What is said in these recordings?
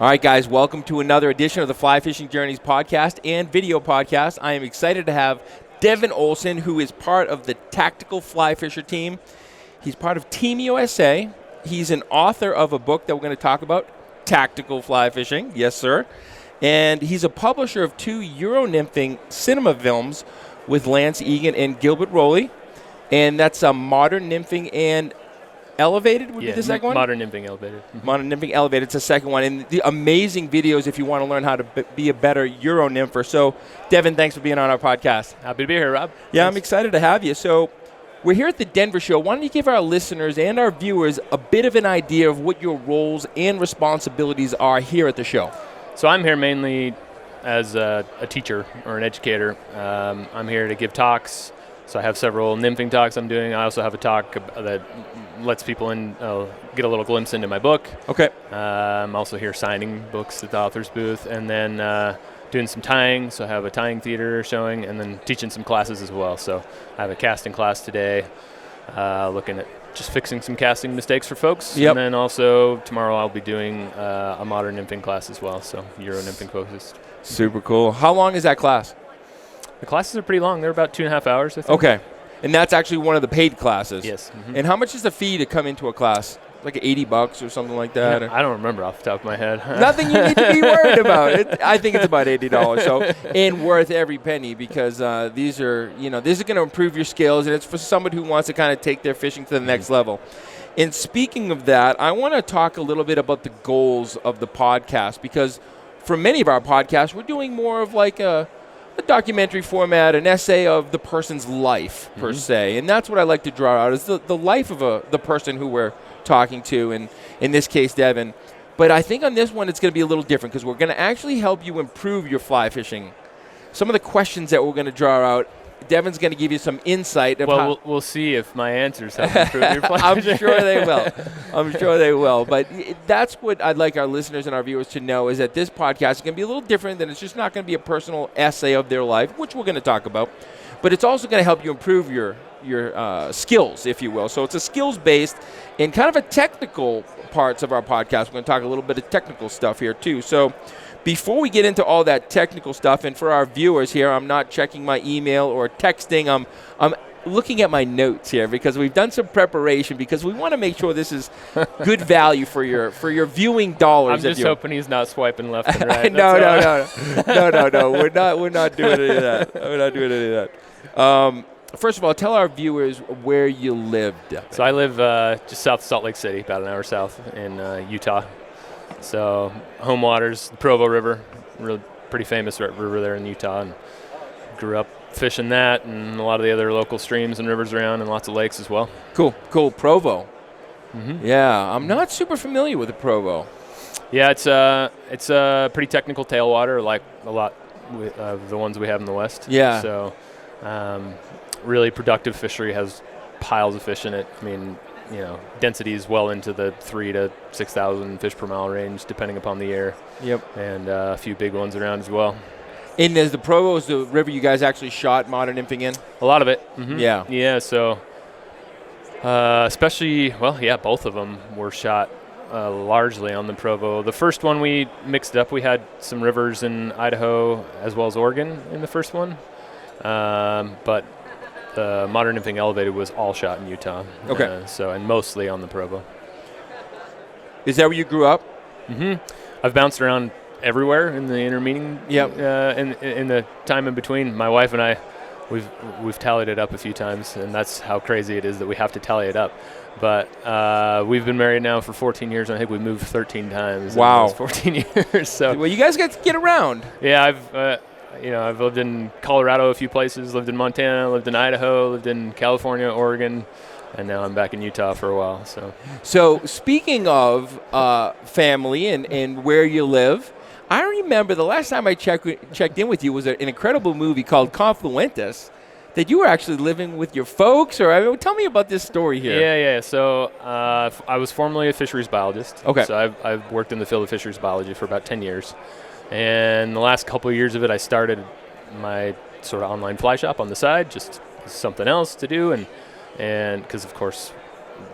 All right, guys, welcome to another edition of the Fly Fishing Journeys podcast and video podcast. I am excited to have Devin Olsen, who is part of the Tactical Fly Fisher team. He's part of Team USA. He's an author of a book that we're going to talk about, Tactical Fly Fishing. Yes, sir. And he's a publisher of 2 Euro Nymphing cinema films with Lance Egan and Gilbert Rowley. And that's a Modern Nymphing and Elevated would be the second one? Modern Nymphing Elevated. Mm-hmm. Modern Nymphing Elevated, it's the second one. And the amazing videos if you want to learn how to be a better Euro nympher. So, Devin, thanks for being on our podcast. Happy to be here, Rob. Yeah, Thanks. I'm excited to have you. So, we're here at the Denver show. Why don't you give our listeners and our viewers a bit of an idea of what your roles and responsibilities are here at the show? So I'm here mainly as a teacher or an educator. I'm here to give talks. So I have several nymphing talks I'm doing. I also have a talk that lets people in get a little glimpse into my book. Okay. I'm also here signing books at the author's booth, and then doing some tying. So I have a tying theater showing, and then teaching some classes as well. So I have a casting class today, looking at just fixing some casting mistakes for folks. Yep. And then also tomorrow I'll be doing a modern nymphing class as well, so Euro nymphing focused. Super cool. How long is that class? The classes are pretty long. They're about 2.5 hours, I think. Okay. And that's actually one of the paid classes? Yes. Mm-hmm. And how much is the fee to come into a class? Like $80 or something like that? Yeah, I don't remember off the top of my head. Nothing you need to be worried about. I think it's about $80. So, and worth every penny because these are going to improve your skills, and it's for somebody who wants to kind of take their fishing to the next level. And speaking of that, I want to talk a little bit about the goals of the podcast because for many of our podcasts, we're doing more of like a documentary format, an essay of the person's life, per se. And that's what I like to draw out is the life of the person who we're talking to, and in this case, Devin. But I think on this one, it's going to be a little different because we're going to actually help you improve your fly fishing. Some of the questions that we're going to draw out, Devin's going to give you some insight. Well, we'll see if my answers have improved your fly I'm sure they will. I'm sure they will. But that's what I'd like our listeners and our viewers to know is that this podcast is going to be a little different, than it's just not going to be a personal essay of their life, which we're going to talk about. But it's also going to help you improve your skills, if you will. So it's a skills-based and kind of a technical parts of our podcast. We're going to talk a little bit of technical stuff here, too. So before we get into all that technical stuff, and for our viewers here, I'm not checking my email or texting. I'm looking at my notes here because we've done some preparation because we want to make sure this is good value for your viewing dollars. I'm just hoping he's not swiping left and right. No. We're not doing any of that. We're not doing any of that. First of all, tell our viewers where you live. So I live just south of Salt Lake City, about an hour south in Utah. So home waters, the Provo River, really pretty famous river there in Utah, and grew up fishing that and a lot of the other local streams and rivers around, and lots of lakes as well. Cool. Provo. Mm-hmm. Yeah, I'm not super familiar with the Provo. Yeah, it's a pretty technical tailwater, like a lot of the ones we have in the West. Yeah. So really productive fishery, has piles of fish in it. I mean, density is well into the 3,000 to 6,000 fish per mile range, depending upon the year. Yep. And a few big ones around as well. And is the Provo is the river you guys actually shot modern nymphing in? A lot of it. Mm-hmm. Yeah. Yeah. So especially, both of them were shot largely on the Provo. The first one we mixed up. We had some rivers in Idaho as well as Oregon in the first one, but the Modern Nymphing Elevated was all shot in Utah. Okay. And mostly on the Provo. Is that where you grew up? Mm-hmm. I've bounced around everywhere in the intermeeting. Yep. In the time in between, my wife and I, we've tallied it up a few times, and that's how crazy it is that we have to tally it up. But we've been married now for 14 years, and I think we moved 13 times. Wow. In those 14 years. So. Well, you guys got to get around. Yeah, I've lived in Colorado a few places, lived in Montana, lived in Idaho, lived in California, Oregon, and now I'm back in Utah for a while. So speaking of family and where you live, I remember the last time I checked in with you was an incredible movie called Confluentus that you were actually living with your folks, tell me about this story here. Yeah. So I was formerly a fisheries biologist. Okay. So I've worked in the field of fisheries biology for about 10 years. And the last couple of years of it, I started my sort of online fly shop on the side, just something else to do. And because, of course,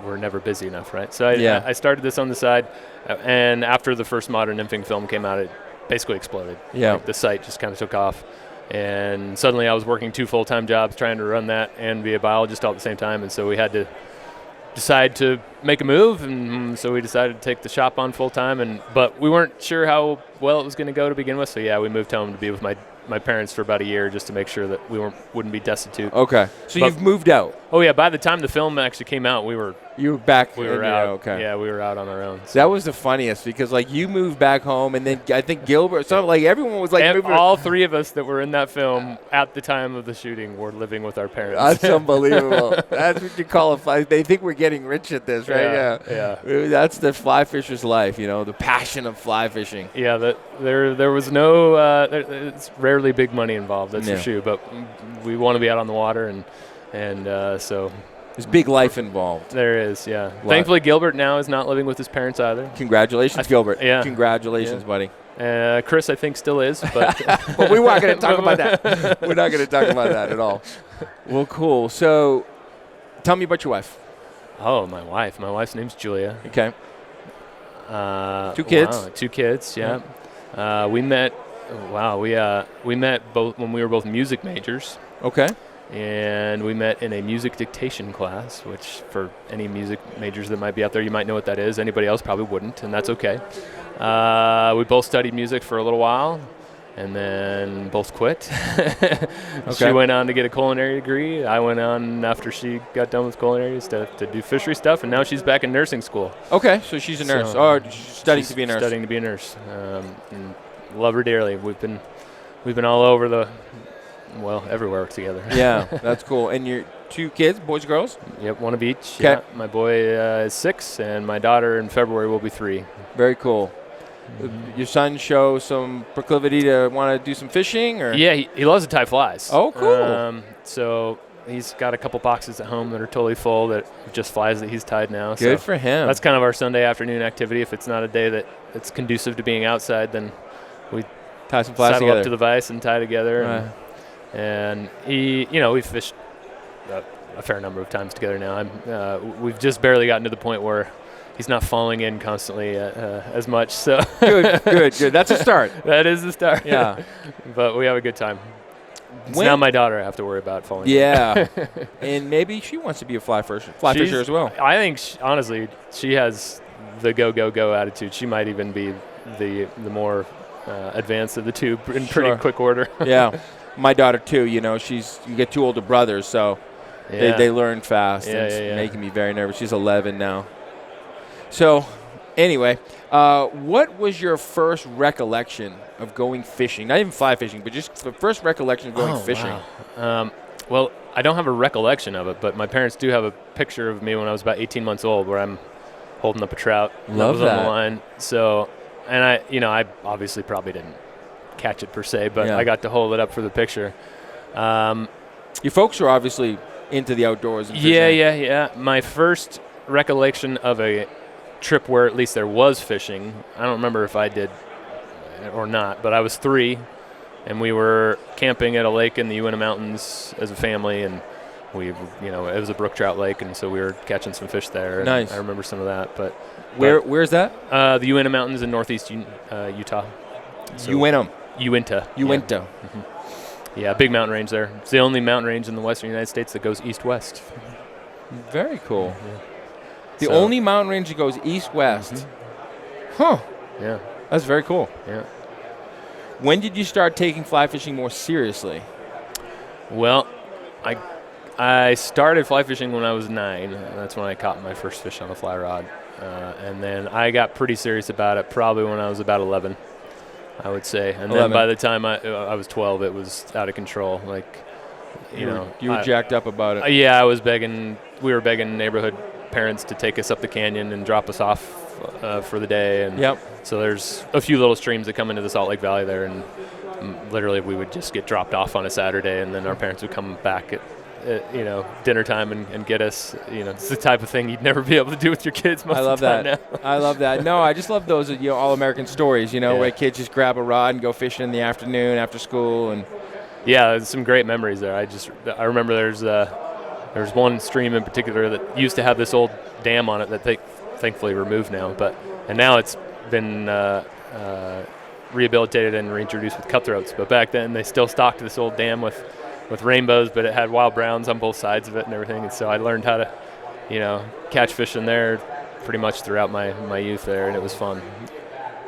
we're never busy enough, right? So I started this on the side, and after the first modern nymphing film came out, it basically exploded. Yeah. Like the site just kind of took off, and suddenly I was working 2 full-time jobs trying to run that and be a biologist all at the same time, and so we had to decide to make a move, and so we decided to take the shop on full-time, but we weren't sure how well it was going to go to begin with, so yeah, we moved home to be with my parents for about a year just to make sure that we wouldn't be destitute. Okay. So you've moved out. Oh yeah, by the time the film actually came out, you were back. We were out. Okay. Yeah, we were out on our own. So. That was the funniest because like you moved back home, and then I think Gilbert, something like everyone was like moving. All 3 of us that were in that film at the time of the shooting were living with our parents. That's unbelievable. That's what you call a fly. They think we're getting rich at this, right? Yeah. That's the fly fisher's life, the passion of fly fishing. Yeah, there was no. It's rarely big money involved. That's for sure. But we want to be out on the water, and so. There's big life involved. There is, yeah. Thankfully, Gilbert now is not living with his parents either. Congratulations, Gilbert. Yeah. Congratulations, buddy. Chris, I think, still is, but but we weren't going to talk about that. We're not going to talk about that at all. Well, cool. So, tell me about your wife. Oh, my wife. My wife's name's Julia. Okay. 2 kids. Wow, 2 kids. Yeah. We met. Wow. We met both when we were both music majors. Okay. And we met in a music dictation class, which for any music majors that might be out there, you might know what that is. Anybody else probably wouldn't, and that's okay. We both studied music for a little while, and then both quit. She went on to get a culinary degree. I went on after she got done with culinary stuff to do fishery stuff, and now she's back in nursing school. Okay, so she's a nurse. She's studying to be a nurse. Studying to be a nurse. And love her dearly. We've been all over everywhere together. Yeah, that's cool. And your 2 kids, boys, girls? Yep, 1 of each. Okay. Yeah. My boy is 6, and my daughter in February will be 3. Very cool. Your son show some proclivity to want to do some fishing, or? Yeah, he loves to tie flies. Oh, cool. So he's got a couple boxes at home that are totally full that just flies that he's tied now. Good for him. That's kind of our Sunday afternoon activity. If it's not a day that's conducive to being outside, then we tie some flies saddle together. up to the vise and tie together. And we've fished a fair number of times together now. We've just barely gotten to the point where he's not falling in constantly as much. So good. That's a start. That is the start. Yeah. But we have a good time. It's now my daughter I have to worry about falling in. Yeah. And maybe she wants to be a fly fisher as well. I think, honestly, she has the go attitude. She might even be the more advanced of the 2 in pretty quick order. Yeah. My daughter too, you get 2 older brothers, so they learn fast. It's making me very nervous. She's 11 now. So, anyway, what was your first recollection of going fishing? Not even fly fishing, but just the first recollection of going fishing. Wow. Well, I don't have a recollection of it, but my parents do have a picture of me when I was about 18 months old where I'm holding up a trout. Love that. On the line. So, and I obviously probably didn't catch it per se, but I got to hold it up for the picture. Your folks are obviously into the outdoors and fishing. Yeah. My first recollection of a trip where at least there was fishing, I don't remember if I did or not, but I was 3, and we were camping at a lake in the Uinta Mountains as a family, and it was a brook trout lake, and so we were catching some fish there. Nice. I remember some of that. But where's that? The Uinta Mountains in northeast Utah. So Uinta. Uinta. Mm-hmm. Yeah, big mountain range there. It's the only mountain range in the western United States that goes east-west. Very cool. Yeah. The only mountain range that goes east-west. Mm-hmm. Huh. Yeah. That's very cool. Yeah. When did you start taking fly fishing more seriously? Well, I started fly fishing when I was 9. That's when I caught my first fish on a fly rod. And then I got pretty serious about it probably when I was about 11. I would say, and 11. Then by the time I was 12, it was out of control. Like, you were jacked up about it. Yeah, I was begging. We were begging neighborhood parents to take us up the canyon and drop us off for the day. And so there's a few little streams that come into the Salt Lake Valley there, and literally we would just get dropped off on a Saturday, and then our parents would come back at dinner time and get us. It's the type of thing you'd never be able to do with your kids most of the time now. I love that. No, I just love those all-American stories, where kids just grab a rod and go fishing in the afternoon after school. And yeah, there's some great memories there. I remember there's There's one stream in particular that used to have this old dam on it that they thankfully removed now, and now it's been rehabilitated and reintroduced with cutthroats. But back then they still stocked this old dam with rainbows, but it had wild browns on both sides of it and everything. And so I learned how to, catch fish in there pretty much throughout my youth there, and it was fun.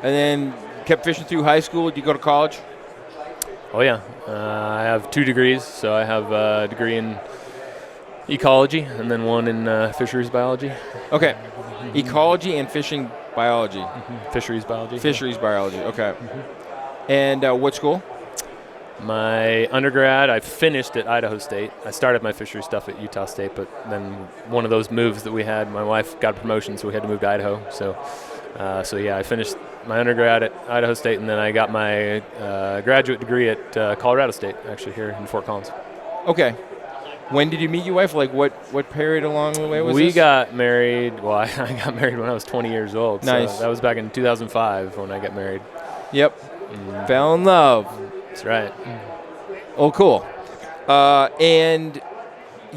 And then kept fishing through high school. Did you go to college? Oh yeah, I have 2 degrees. So I have a degree in ecology and then one in fisheries biology. Okay, ecology and fishing biology. Fisheries biology. Fisheries biology. Okay. And what school? My undergrad, I finished at Idaho State. I started my fishery stuff at Utah State, but then one of those moves that we had, my wife got a promotion, so we had to move to Idaho. So yeah, I finished my undergrad at Idaho State, and then I got my graduate degree at Colorado State, actually here in Fort Collins. Okay. When did you meet your wife? Like what period along the way was this? We got married, I got married when I was 20 years old. Nice. So that was back in 2005 when I got married. Yep. Fell in love. That's right. Oh, cool. And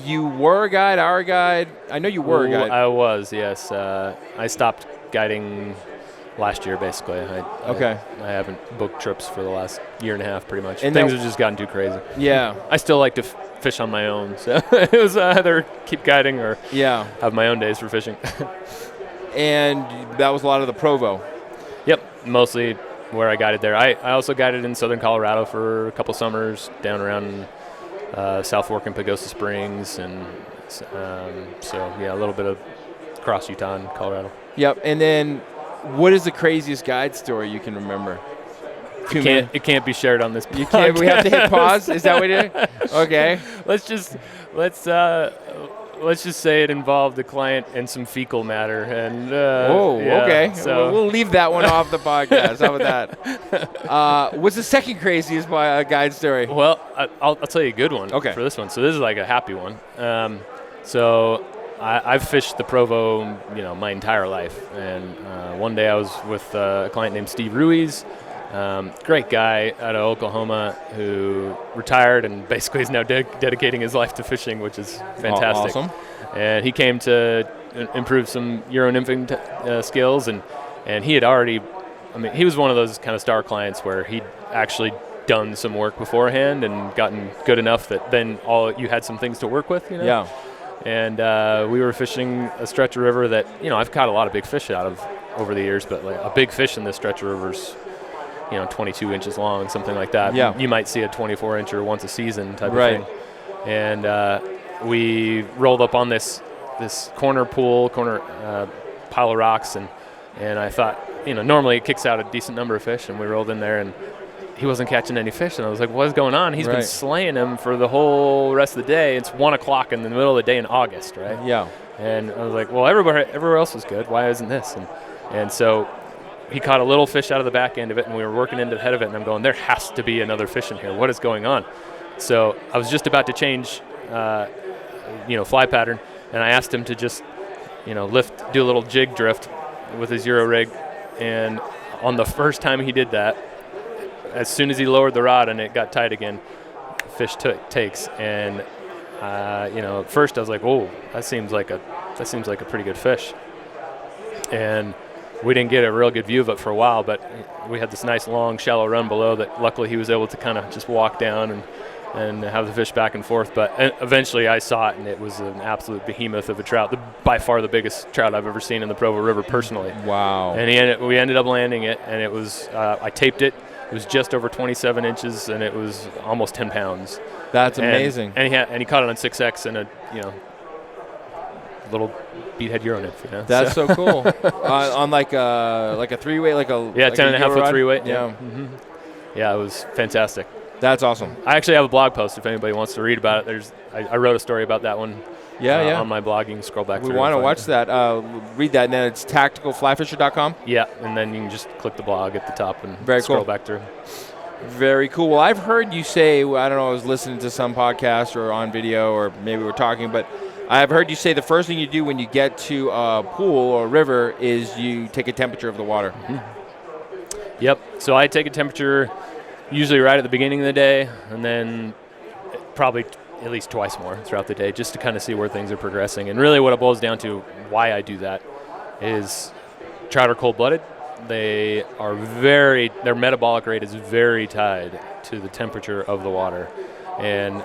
you were a guide, our guide. I know you were a guide. I was, yes. I stopped guiding last year, basically. I haven't booked trips for the last year and a half, pretty much. And things have just gotten too crazy. Yeah. I still like to fish on my own, so it was either keep guiding or have my own days for fishing. And that was a lot of the Provo. Yep, mostly where I guided there. I also guided in southern Colorado for a couple summers, down around South Fork and Pagosa Springs, and a little bit of across Utah and Colorado. Yep, and then what is the craziest guide story you can remember? It can't be shared on this podcast. You can't. We have to hit pause. Is that what it is? Okay. Let's just say it involved the client and some fecal matter. And okay. So we'll leave that one off the podcast. How about that? What's the second craziest guide story? Well, I'll tell you a good one. Okay. For this one. So this is like a happy one. So I've fished the Provo, my entire life. And one day I was with a client named Steve Ruiz. Great guy out of Oklahoma who retired and basically is now dedicating his life to fishing, which is fantastic. Awesome. And he came to improve some Euro nymphing skills, and he had already, he was one of those kind of star clients where he'd actually done some work beforehand and gotten good enough that then you had some things to work with, Yeah. And we were fishing a stretch of river that, I've caught a lot of big fish out of over the years, but like a big fish in this stretch of river's 22 inches long, something like that. Yeah. You might see a 24-incher once a season type of thing. And we rolled up on this corner pile of rocks, and I thought, normally it kicks out a decent number of fish, and we rolled in there, and he wasn't catching any fish, and I was like, what's going on? He's been slaying them for the whole rest of the day. It's 1 o'clock in the middle of the day in August, right? Yeah. And I was like, well, everywhere else was good. Why isn't this? And so he caught a little fish out of the back end of it, and we were working into the head of it, and I'm going, there has to be another fish in here. What is going on? So I was just about to change, fly pattern, and I asked him to just, do a little jig drift with his Euro rig, and on the first time he did that, as soon as he lowered the rod and it got tight again, fish takes, and at first I was like, "Whoa, that seems like a pretty good fish," and we didn't get a real good view of it for a while, but we had this nice long shallow run below that luckily he was able to kind of just walk down and have the fish back and forth. But eventually I saw it, and it was an absolute behemoth of a trout, by far the biggest trout I've ever seen in the Provo River personally. Wow. And we ended up landing it, and it was I taped it. It was just over 27 inches, and it was almost 10 pounds. That's amazing. And he caught it on 6X and a little beathead Euro nymph. That's so cool. On like a 3-weight, 10.5 foot 3-weight. Yeah. Mm-hmm. Yeah, it was fantastic. That's awesome. I actually have a blog post if anybody wants to read about it. I wrote a story about that one. On my blog. You can scroll back through. We want to watch that. Read that, and then it's tacticalflyfisher.com. Yeah, and then you can just click the blog at the top and scroll back through. Very cool. Well, I've heard you say, I don't know, I was listening to some podcast or on video, or maybe we're talking, but I've heard you say the first thing you do when you get to a pool or a river is you take a temperature of the water. Mm-hmm. Yep. So I take a temperature usually right at the beginning of the day, and then probably at least twice more throughout the day, just to kind of see where things are progressing. And really what it boils down to, why I do that, is trout are cold-blooded. Their metabolic rate is very tied to the temperature of the water. And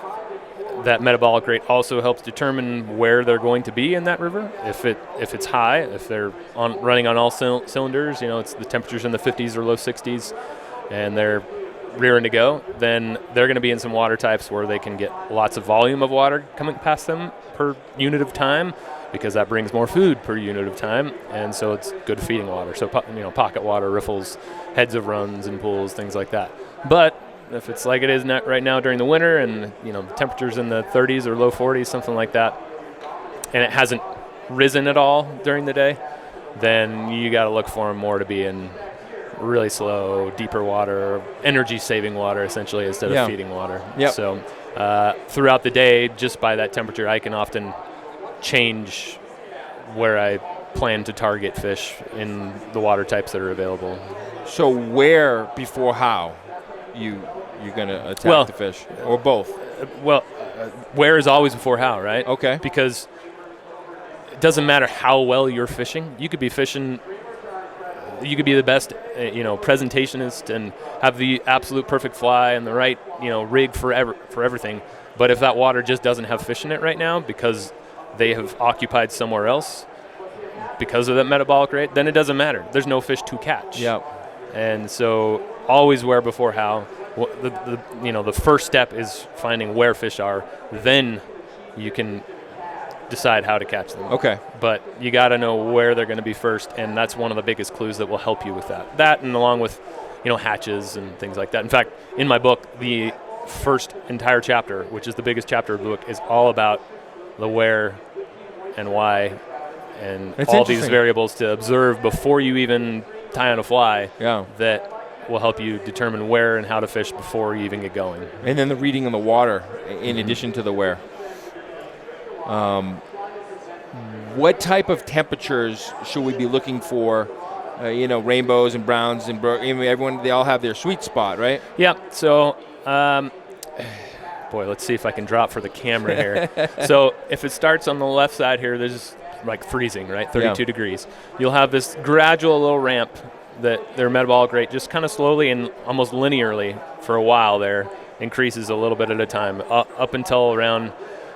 that metabolic rate also helps determine where they're going to be in that river. If it's high, if they're running on all cylinders, it's the temperatures in the 50s or low 60s, and they're rearing to go, then they're going to be in some water types where they can get lots of volume of water coming past them per unit of time, because that brings more food per unit of time, and so it's good feeding water. So pocket water, riffles, heads of runs and pools, things like that. But if it's like it is right now during the winter, and the temperatures in the 30s or low 40s, something like that, and it hasn't risen at all during the day, then you got to look for them more to be in really slow, deeper water, energy-saving water, essentially, instead of feeding water. Yep. So throughout the day, just by that temperature, I can often change where I plan to target fish in the water types that are available. So where before how you're going to attack the fish, or both? Where is always before how, right? Okay. Because it doesn't matter how well you're fishing. You could be fishing. You could be the best, presentationist and have the absolute perfect fly and the right, rig for everything. But if that water just doesn't have fish in it right now because they have occupied somewhere else because of that metabolic rate, then it doesn't matter. There's no fish to catch. Yep. And so always where before how. The first step is finding where fish are. Then you can decide how to catch them. Okay. But you got to know where they're going to be first, and that's one of the biggest clues that will help you with that. That, and along with, hatches and things like that. In fact, in my book, the first entire chapter, which is the biggest chapter of the book, is all about the where and why and all these variables to observe before you even tie on a fly. Yeah. That will help you determine where and how to fish before you even get going. And then the reading of the water in addition to the where. What type of temperatures should we be looking for? Rainbows and browns and everyone, they all have their sweet spot, right? Yeah. So, let's see if I can drop for the camera here. So if it starts on the left side here, there's like freezing, right? 32 degrees. You'll have this gradual little ramp that their metabolic rate just kind of slowly and almost linearly for a while there increases a little bit at a time, up until around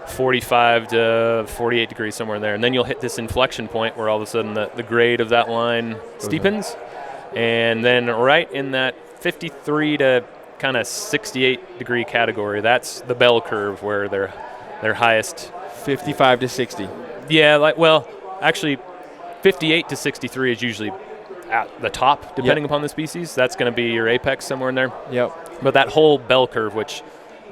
45 to 48 degrees, somewhere in there. And then you'll hit this inflection point where all of a sudden the grade of that line steepens. And then right in that 53 to kind of 68 degree category, that's the bell curve where their highest. 55 to 60. Yeah, actually 58 to 63 is usually at the top, depending upon the species. That's going to be your apex, somewhere in there. Yep. But that whole bell curve, which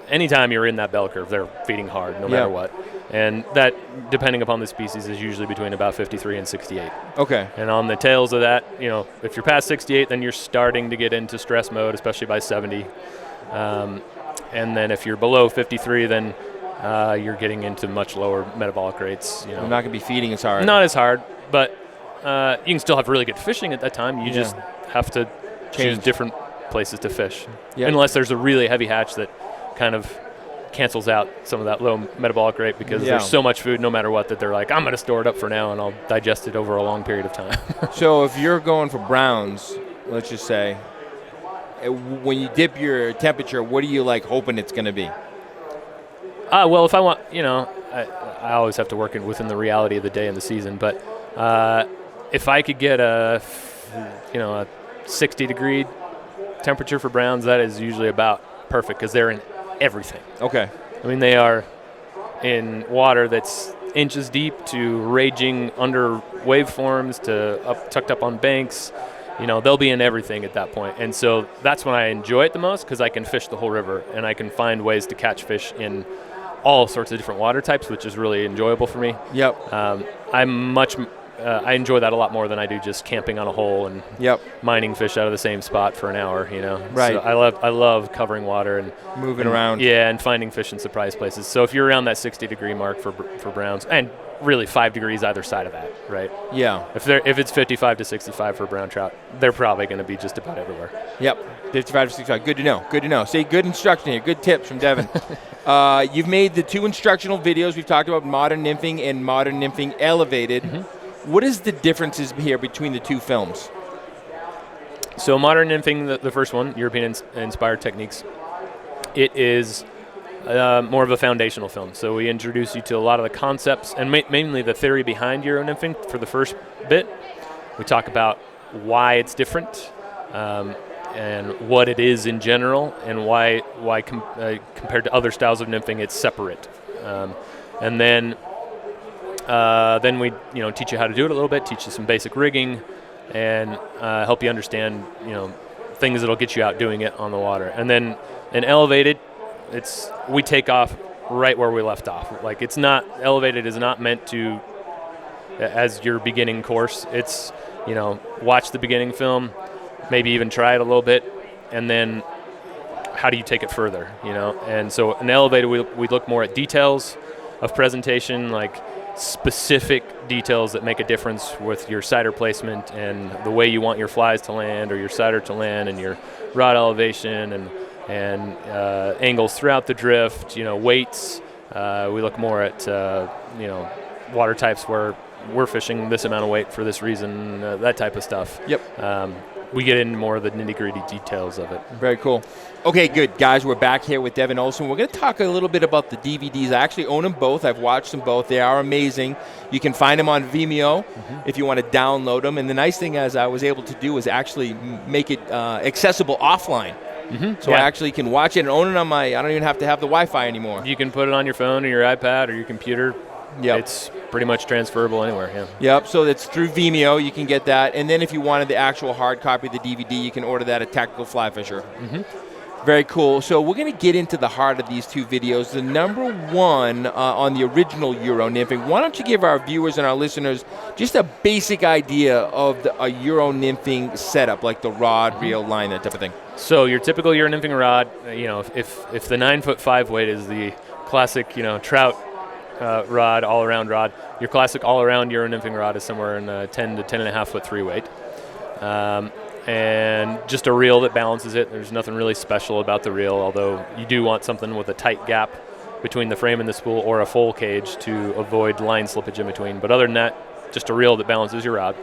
anytime you're in that bell curve, they're feeding hard no matter what. And that, depending upon the species, is usually between about 53 and 68. Okay. And on the tails of that, if you're past 68, then you're starting to get into stress mode, especially by 70. And then if you're below 53, then you're getting into much lower metabolic rates. You're not going to be feeding as hard. Not as hard, but you can still have really good fishing at that time. You just have to choose different places to fish. Yep. Unless there's a really heavy hatch that kind of cancels out some of that low metabolic rate, because there's so much food no matter what that they're like, I'm going to store it up for now and I'll digest it over a long period of time. So if you're going for browns, let's just say, when you dip your temperature, what are you hoping it's going to be? Well, if I want, I always have to work within the reality of the day and the season, but if I could get a 60 degree temperature for browns, that is usually about perfect, because they're in everything. Okay. I mean, they are in water that's inches deep to raging under waveforms to tucked up on banks. They'll be in everything at that point. And so that's when I enjoy it the most, because I can fish the whole river and I can find ways to catch fish in all sorts of different water types, which is really enjoyable for me. Yep. I enjoy that a lot more than I do just camping on a hole and mining fish out of the same spot for an hour. Right. So I love covering water and moving around. Yeah, and finding fish in surprise places. So if you're around that 60 degree mark for browns, and really 5 degrees either side of that, right? Yeah. If it's 55 to 65 for brown trout, they're probably going to be just about everywhere. Yep. 55 to 65. Good to know. Good to know. See, good instruction here. Good tips from Devin. You've made the 2 instructional videos. We've talked about Modern Nymphing and Modern Nymphing Elevated. What is the differences here between the 2 films? So Modern Nymphing, the first one, European-inspired techniques, it is more of a foundational film. So we introduce you to a lot of the concepts and mainly the theory behind Euro nymphing for the first bit. We talk about why it's different and what it is in general, and why compared to other styles of nymphing, it's separate. And then we teach you how to do it a little bit, teach you some basic rigging, and help you understand things that'll get you out doing it on the water. And then in Elevated, we take off right where we left off. Like, it's not, Elevated is not meant to as your beginning course. It's watch the beginning film, maybe even try it a little bit, and then how do you take it further? And so in Elevated, we look more at details of presentation, like specific details that make a difference with your sighter placement and the way you want your flies to land or your sighter to land, and your rod elevation and angles throughout the drift, weights. We look more at water types where we're fishing this amount of weight for this reason, that type of stuff. Yep. We get into more of the nitty-gritty details of it. Very cool. Okay, good. Guys, we're back here with Devin Olsen. We're going to talk a little bit about the DVDs. I actually own them both. I've watched them both. They are amazing. You can find them on Vimeo if you want to download them. And the nice thing is I was able to do is actually make it accessible offline. So I actually can watch it and own it on I don't even have to have the Wi-Fi anymore. You can put it on your phone or your iPad or your computer. Yep. It's pretty much transferable anywhere, Yep, so it's through Vimeo. You can get that. And then if you wanted the actual hard copy of the DVD, you can order that at Tactical Fly Fisher. Very cool. So we're going to get into the heart of these 2 videos. The number 1 on the original Euro nymphing. Why don't you give our viewers and our listeners just a basic idea of a Euro nymphing setup, like the rod, reel, line, that type of thing? So your typical Euro nymphing rod, if the 9'5" weight is the classic, trout rod, all-around rod, your classic all-around Euro nymphing rod is somewhere in 10 to 10.5 foot 3 weight. And just a reel that balances it. There's nothing really special about the reel, although you do want something with a tight gap between the frame and the spool, or a full cage to avoid line slippage in between. But other than that, just a reel that balances your rod.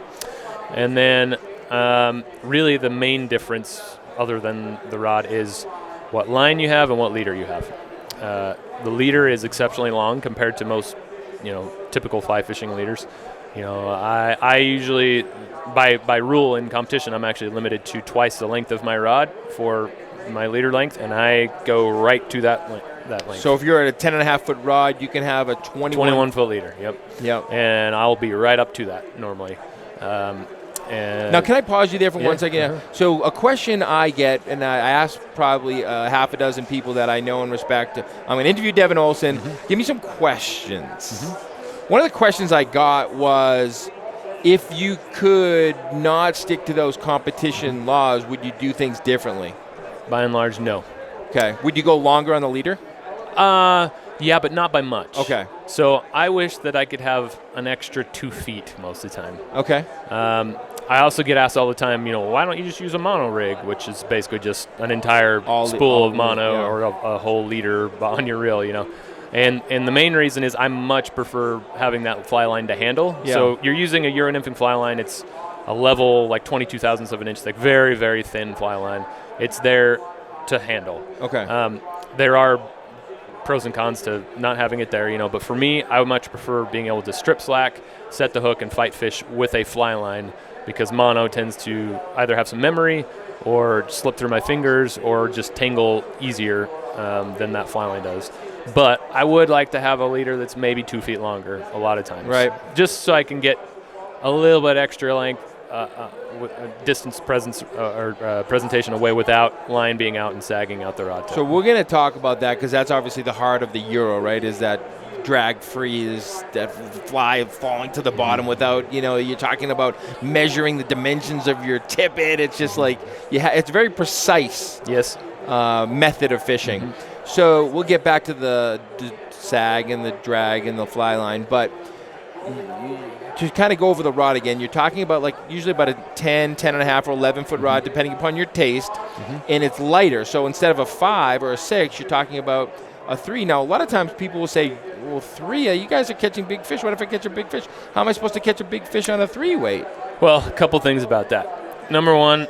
And then really the main difference, other than the rod, is what line you have and what leader you have. The leader is exceptionally long compared to most, typical fly fishing leaders. I usually, by rule in competition, I'm actually limited to twice the length of my rod for my leader length, and I go right to that length. So if you're at a 10.5 foot rod, you can have a 21 foot leader. Yep. And I'll be right up to that normally. And now, can I pause you there for 1 second? So a question I get, and I ask probably half a dozen people that I know and respect. I'm going to interview Devin Olsen. Give me some questions. One of the questions I got was, if you could not stick to those competition laws, would you do things differently? By and large, no. Okay. Would you go longer on the leader? Yeah, but not by much. Okay. So I wish that I could have an extra 2 feet most of the time. Okay. I also get asked all the time, why don't you just use a mono rig, which is basically just an entire spool of mono or a whole leader on your reel, And the main reason is I much prefer having that fly line to handle. Yeah. So you're using a Euro nymphing fly line. It's a level, like 22 thousandths of an inch thick, very, very thin fly line. It's there to handle. Okay. There are pros and cons to not having it there, but for me, I would much prefer being able to strip slack, set the hook, and fight fish with a fly line, because mono tends to either have some memory or slip through my fingers or just tangle easier than that fly line does. But I would like to have a leader that's maybe 2 feet longer a lot of times. Right. Just so I can get a little bit extra length, distance presence or presentation away without line being out and sagging out the rod tip. So we're going to talk about that, because that's obviously the heart of the Euro, right, is that drag free, is that fly falling to the bottom without, you're talking about measuring the dimensions of your tippet. It's just like, it's very precise method of fishing. So we'll get back to the sag and the drag and the fly line, but to kind of go over the rod again, you're talking about like usually about a 10, 10.5, or 11-foot rod, depending upon your taste, and it's lighter. So instead of a 5 or a 6, you're talking about a 3. Now, a lot of times people will say, well, 3, you guys are catching big fish. What if I catch a big fish? How am I supposed to catch a big fish on a 3 weight? Well, a couple things about that. Number one,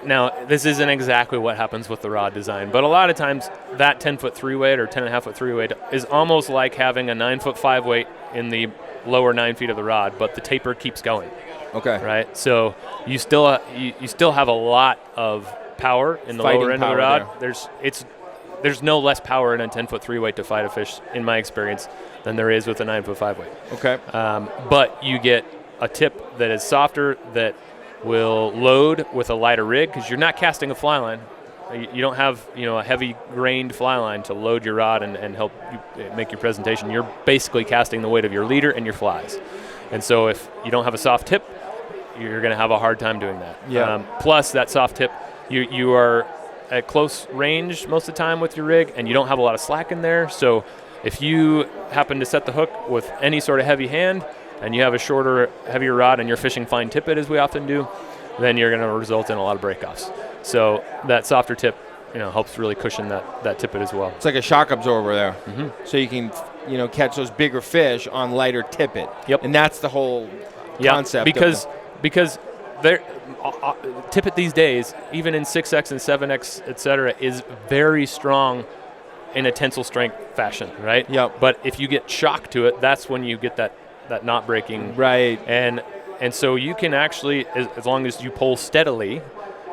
now this isn't exactly what happens with the rod design, but a lot of times that 10-foot 3 weight or 10.5-foot 3 weight is almost like having a 9-foot 5 weight in the lower 9 feet of the rod, but the taper keeps going. Okay. Right? So you still have a lot of power in the lower end of the rod. There's no less power in a 10-foot 3 weight to fight a fish, in my experience, than there is with a 9-foot 5 weight. Okay. But you get a tip that is softer, that will load with a lighter rig, because you're not casting a fly line. You don't have a heavy grained fly line to load your rod and help you make your presentation. You're basically casting the weight of your leader and your flies. And so if you don't have a soft tip, you're going to have a hard time doing that. Yeah. Plus that soft tip, you are at close range most of the time with your rig, and you don't have a lot of slack in there. So if you happen to set the hook with any sort of heavy hand and you have a shorter, heavier rod and you're fishing fine tippet, as we often do, then you're going to result in a lot of breakoffs. So that softer tip, helps really cushion that tippet as well. It's like a shock absorber there. So you can, catch those bigger fish on lighter tippet. Yep. And that's the whole concept. Because there, tippet these days, even in 6X and 7X, et cetera, is very strong in a tensile strength fashion, right? Yep. But if you get shock to it, that's when you get that knot breaking. Right. And so you can actually, as long as you pull steadily,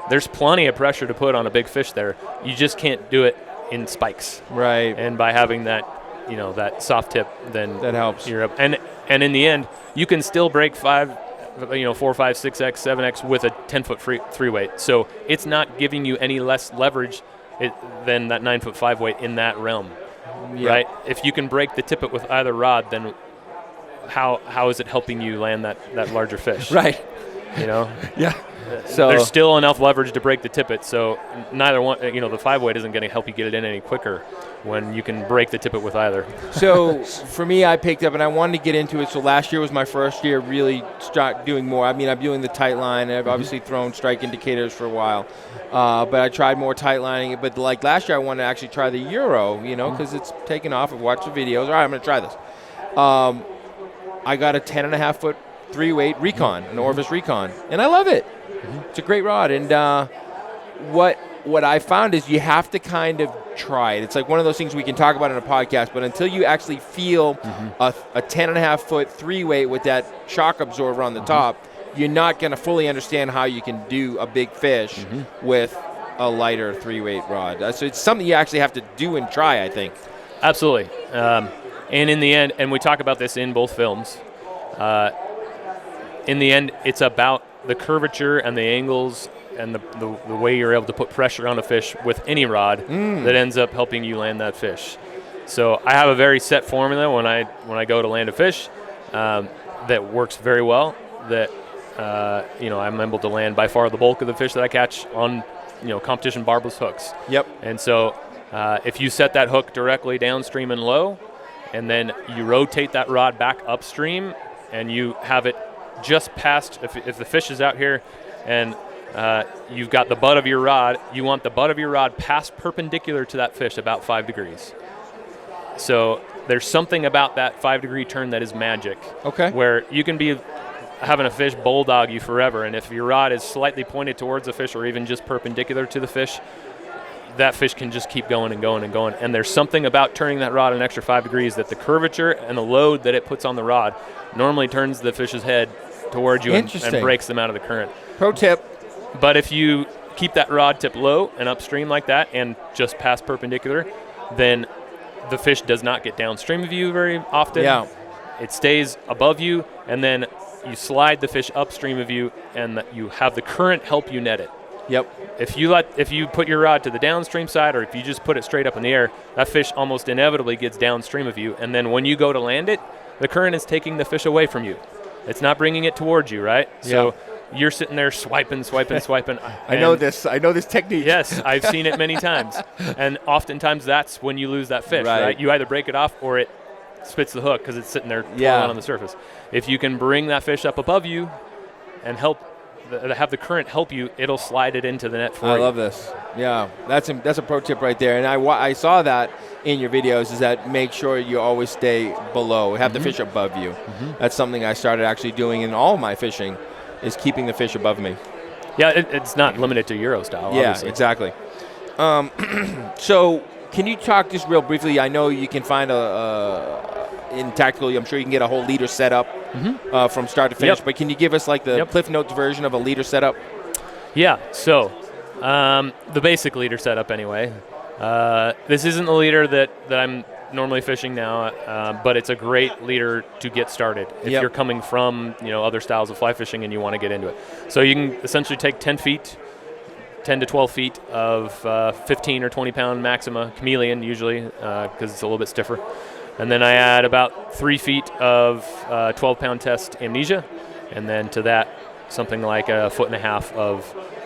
there's plenty of pressure to put on a big fish there. You just can't do it in spikes. Right. And by having that, that soft tip, then that helps. You're up. And in the end, you can still break 4, 5, 6X, 7X with a 10-foot 3 weight. So it's not giving you any less leverage than that 9-foot 5 weight in that realm. Yep. Right? If you can break the tippet with either rod, then how is it helping you land that larger fish? Right. Yeah. So there's still enough leverage to break the tippet. So neither one, the 5 weight isn't going to help you get it in any quicker when you can break the tippet with either. So for me, I picked up, and I wanted to get into it. So last year was my first year really start doing more. I mean, I'm doing the tight line, and I've obviously thrown strike indicators for a while. But I tried more tight lining. But like last year, I wanted to actually try the Euro, because it's taken off. I've watched the videos. All right, I'm going to try this. I got a 10.5-foot 3 weight Recon, an Orvis Recon, and I love it. It's a great rod, and what I found is you have to kind of try it. It's like one of those things we can talk about in a podcast, but until you actually feel a 10.5-foot 3 weight with that shock absorber on the top, you're not going to fully understand how you can do a big fish with a lighter 3 weight rod. So it's something you actually have to do and try, I think. Absolutely. And in the end, and we talk about this in both films, in the end, it's about the curvature and the angles and the way you're able to put pressure on a fish with any rod that ends up helping you land that fish. So I have a very set formula when I go to land a fish that works very well, that I'm able to land by far the bulk of the fish that I catch on competition barbless hooks. Yep. And so if you set that hook directly downstream and low, and then you rotate that rod back upstream, and you have it just past, if the fish is out here and you've got the butt of your rod, you want the butt of your rod past perpendicular to that fish about 5 degrees. So there's something about that 5-degree turn that is magic. Okay. Where you can be having a fish bulldog you forever, and if your rod is slightly pointed towards the fish or even just perpendicular to the fish, that fish can just keep going and going and going. And there's something about turning that rod an extra 5 degrees that the curvature and the load that it puts on the rod normally turns the fish's head towards you and breaks them out of the current. Pro tip. But if you keep that rod tip low and upstream like that and just past perpendicular, then the fish does not get downstream of you very often. Yeah. It stays above you, and then you slide the fish upstream of you, and you have the current help you net it. Yep. If you put your rod to the downstream side, or if you just put it straight up in the air, that fish almost inevitably gets downstream of you, and then when you go to land it, the current is taking the fish away from you. It's not bringing it towards you, right? Yeah. So you're sitting there swiping. I know this technique. Yes, I've seen it many times. And oftentimes that's when you lose that fish, right? You either break it off or it spits the hook because it's sitting there Yeah. on the surface. If you can bring that fish up above you and have the current help you, it'll slide it into the net for you. I love this. Yeah, that's a pro tip right there. And I saw that in your videos, is that make sure you always stay below, have the fish above you. That's something I started actually doing in all of my fishing, is keeping the fish above me. Yeah, it's not limited to Euro style, Yeah, obviously. exactly. So can you talk just real briefly? I know you can find in tactical, I'm sure you can get a whole leader setup from start to finish, but can you give us like the Cliff Notes version of a leader setup? Yeah, so the basic leader setup anyway. This isn't the leader that I'm normally fishing now, but it's a great leader to get started if you're coming from other styles of fly fishing and you want to get into it. So you can essentially take 10 to 12 feet of 15 or 20 pound Maxima chameleon usually, because it's a little bit stiffer. And then I add about 3 feet of 12 pound test amnesia, and then to that something like 1.5 foot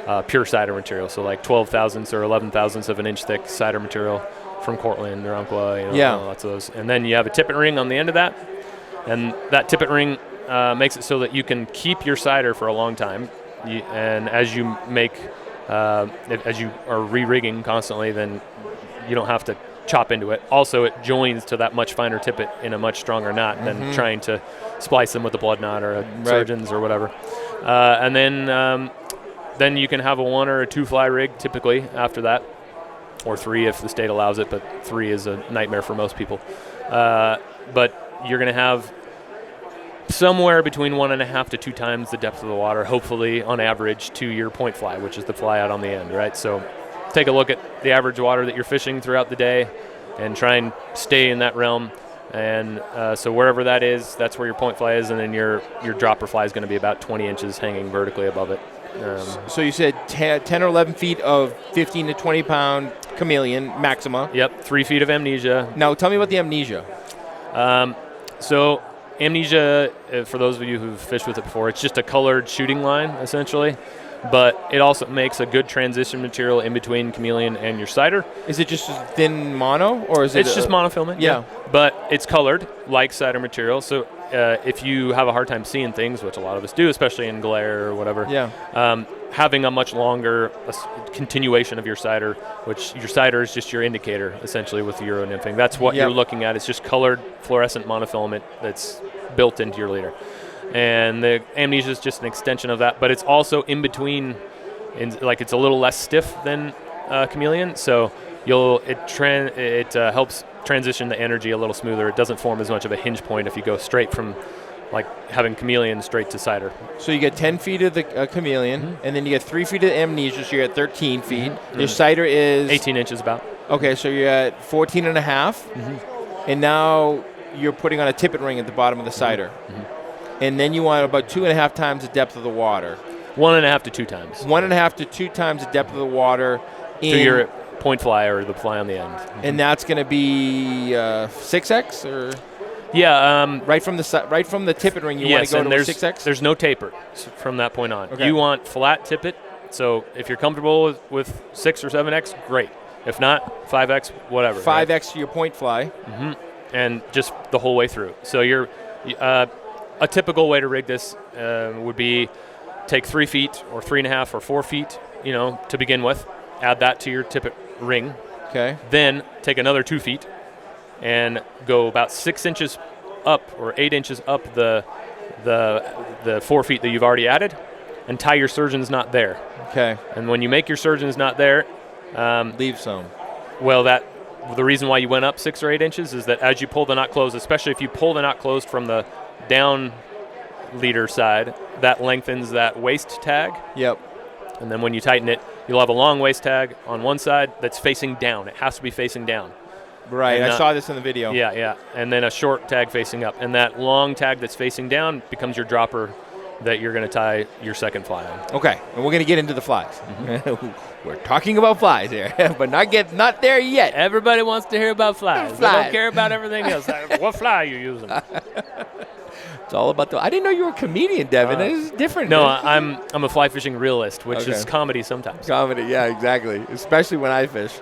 of pure cider material, so like 12 thousandths or 11 thousandths of an inch thick cider material from Cortland or Umpqua, lots of those. And then you have a tippet ring on the end of that, and that tippet ring makes it so that you can keep your cider for a long time. And as you as you are re-rigging constantly, then you don't have to chop into it. Also, it joins to that much finer tippet in a much stronger knot than trying to splice them with a blood knot or a surgeon's or whatever. And then you can have a 1 or a 2 fly rig typically after that, or 3 if the state allows it, but 3 is a nightmare for most people. But you're going to have somewhere between 1.5 to 2 times the depth of the water, hopefully on average, to your point fly, which is the fly out on the end, right? So take a look at the average water that you're fishing throughout the day and try and stay in that realm. And so wherever that is, that's where your point fly is, and then your dropper fly is going to be about 20 inches hanging vertically above it. So you said 10 or 11 feet of 15 to 20 pound chameleon Maxima. Yep, 3 feet of amnesia. Now tell me about the amnesia. So amnesia, for those of you who've fished with it before, it's just a colored shooting line essentially, but it also makes a good transition material in between chameleon and your cider. Is it just thin mono, or is it? It's just monofilament. Yeah, but it's colored like cider material. So if you have a hard time seeing things, which a lot of us do, especially in glare or whatever, having a much longer continuation of your cider, which your cider is just your indicator essentially with Euro nymphing. That's what you're looking at. It's just colored fluorescent monofilament that's built into your leader. And the amnesia is just an extension of that, but it's also in between, it's a little less stiff than chameleon, so it helps transition the energy a little smoother. It doesn't form as much of a hinge point if you go straight from like having chameleon straight to cider. So you get 10 feet of the chameleon, and then you get 3 feet of amnesia, so you're at 13 feet. Your cider is 18 inches about. Okay, so you're at 14 and a half, and now you're putting on a tippet ring at the bottom of the cider. And then you want about 2.5 times the depth of the water. 1.5 to 2 times. 1.5 to 2 times the depth of the water. To your point fly or the fly on the end. And that's going to be 6X or? Yeah. Right from the tippet ring, you want to go to 6X? There's no taper from that point on. Okay. You want flat tippet. So if you're comfortable with 6 or 7X, great. If not, 5X, whatever. 5X right? to your point fly. And just the whole way through. So you're a typical way to rig this would be take 3 feet or 3.5 or 4 feet, to begin with. Add that to your tippet ring. Okay. Then take another 2 feet and go about 6 inches up or 8 inches up the 4 feet that you've already added, and tie your surgeon's knot there. Okay. And when you make your surgeon's knot there, leave some. Well, the reason why you went up 6 or 8 inches is that as you pull the knot closed, especially if you pull the knot closed from the down leader side, that lengthens that waist tag. Yep. And then when you tighten it, you'll have a long waist tag on one side that's facing down. It has to be facing down. Right, I saw this in the video. Yeah. And then a short tag facing up. And that long tag that's facing down becomes your dropper that you're going to tie your second fly on. Okay, and we're going to get into the flies. We're talking about flies here, but not there yet. Everybody wants to hear about flies. They don't care about everything else. What fly are you using? It's all about I didn't know you were a comedian, Devin. This is different. No, I'm a fly fishing realist, which is comedy sometimes. Comedy, yeah, exactly. Especially when I fish.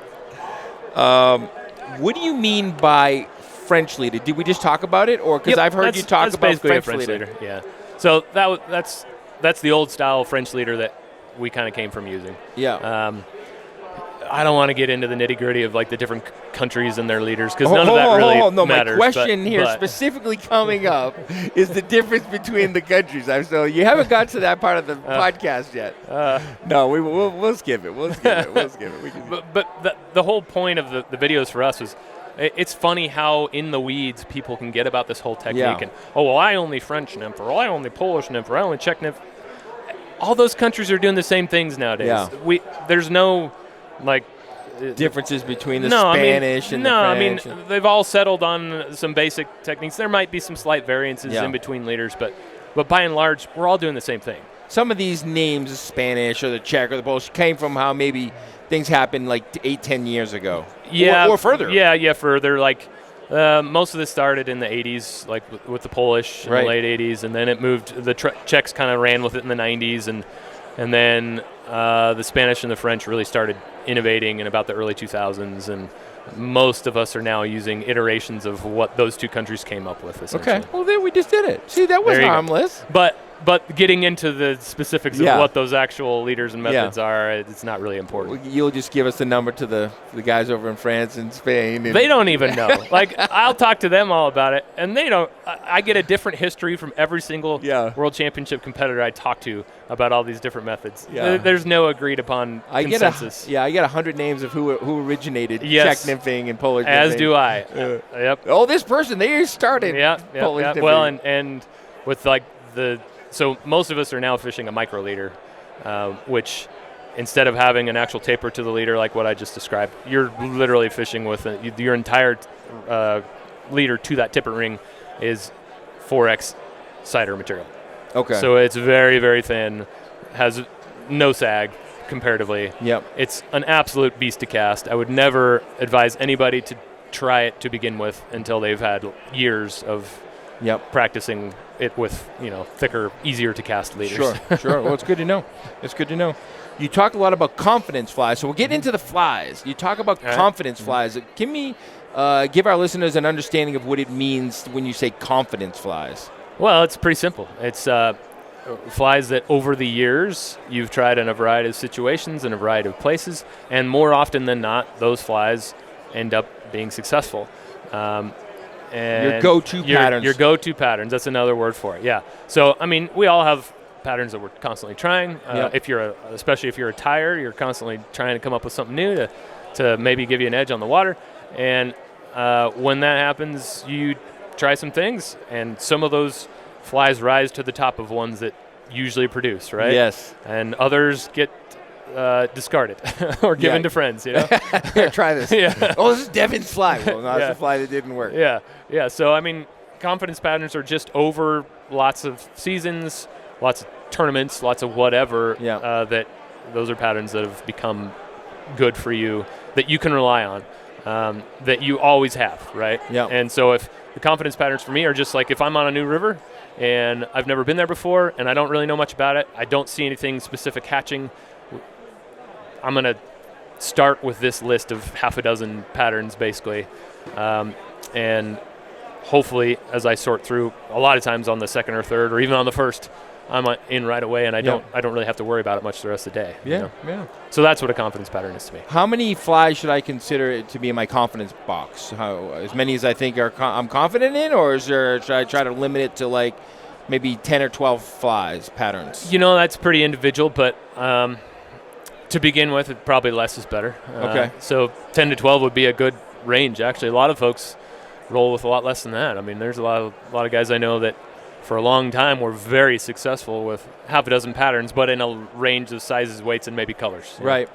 What do you mean by French leader. Did we just talk about it, or because I've heard you talk about basically French leader? Yeah. So that's the old style French leader that we kind of came from using. Yeah. I don't want to get into the nitty-gritty of like the different countries and their leaders because none of that really matters. My question here specifically coming up is the difference between the countries. So you haven't got to that part of the podcast yet. No, we'll skip it. We'll skip it. We can. But the whole point of the videos for us was, it's funny how in the weeds people can get about this whole technique and I only French nymph, or I only Polish nymph, or I only Czech nymph. All those countries are doing the same things nowadays. Yeah. There's no differences between the Spanish and the French. I mean, they've all settled on some basic techniques. There might be some slight variances in between leaders, but by and large, we're all doing the same thing. Some of these names, the Spanish or the Czech or the Polish, came from how maybe things happened like 8-10 years ago. Yeah. Or further. Yeah, further. Like, most of this started in the 80s, like with the Polish in the late 80s, and then it moved. The Czechs kind of ran with it in the 90s, and then the Spanish and the French really started innovating in about the early 2000s, and most of us are now using iterations of what those two countries came up with, essentially. Okay. Well, then we just did it. See, that was harmless. But getting into the specifics of what those actual leaders and methods are, it's not really important. You'll just give us the number to the guys over in France and Spain. And they don't even know. Like, I'll talk to them all about it, and they don't. I get a different history from every single World Championship competitor I talk to about all these different methods. Yeah. There's no agreed upon consensus. I get 100 names of who originated Czech nymphing and Polish nymphing. As do I. Yep. Oh, this person, they started Polish nymphing. Well, and with like so most of us are now fishing a micro leader, which instead of having an actual taper to the leader like what I just described, you're literally fishing with your entire leader to that tipper ring is 4X cider material. Okay. So it's very, very thin, has no sag comparatively. Yep. It's an absolute beast to cast. I would never advise anybody to try it to begin with until they've had years of practicing it with, thicker, easier to cast leaders. Sure. Well, it's good to know. You talk a lot about confidence flies, so we'll get into the flies. You talk about confidence flies. Give our listeners an understanding of what it means when you say confidence flies. Well, it's pretty simple. It's flies that over the years you've tried in a variety of situations in a variety of places, and more often than not, those flies end up being successful. And your go-to patterns. Your go-to patterns. That's another word for it. Yeah. So, I mean, we all have patterns that we're constantly trying. Especially if you're a tyer, you're constantly trying to come up with something new to maybe give you an edge on the water. And when that happens, you try some things, and some of those flies rise to the top of ones that usually produce, right? Yes. And others get discarded or given to friends, Here, try this. Oh, this is Devin's fly. Well, no, it's a fly that didn't work. Yeah. So, I mean, confidence patterns are just over lots of seasons, lots of tournaments, lots of whatever, that those are patterns that have become good for you, that you can rely on, that you always have, right? Yeah. And so if the confidence patterns for me are just like if I'm on a new river and I've never been there before and I don't really know much about it, I don't see anything specific hatching, I'm going to start with this list of half a dozen patterns, basically. And hopefully, as I sort through, a lot of times on the second or third, or even on the first, I'm in right away, and I don't really have to worry about it much the rest of the day. Yeah. So that's what a confidence pattern is to me. How many flies should I consider it to be in my confidence box? As many as I think I'm confident in, or should I try to limit it to like maybe 10 or 12 flies patterns? That's pretty individual, but to begin with, probably less is better. Okay. So 10 to 12 would be a good range. Actually, a lot of folks roll with a lot less than that. I mean, there's a lot of guys I know that for a long time were very successful with half a dozen patterns, but in a range of sizes, weights, and maybe colors. Right.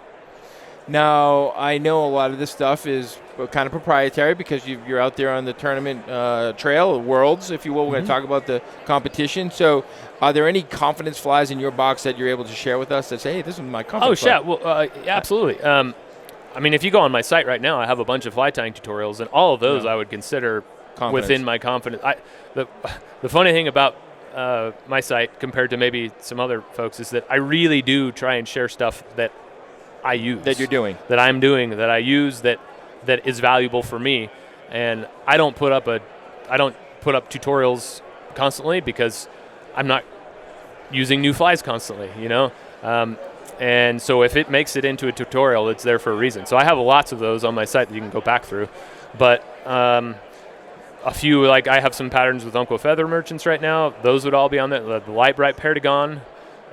Now, I know a lot of this stuff is kind of proprietary because you're out there on the tournament trail, worlds, if you will. We're going to talk about the competition. So are there any confidence flies in your box that you're able to share with us that say, hey, this is my confidence fly? Well, absolutely. I mean, if you go on my site right now, I have a bunch of fly tying tutorials, and all of those I would consider within my confidence. The funny thing about my site compared to maybe some other folks is that I really do try and share stuff that I use. That you're doing. That I'm doing, that I use, that is valuable for me. And I don't put up tutorials constantly because I'm not using new flies constantly, and so if it makes it into a tutorial, it's there for a reason. So I have lots of those on my site that you can go back through, but a few, like I have some patterns with Umpqua Feather Merchants right now. Those would all be on there. The Light Bright Perdigon,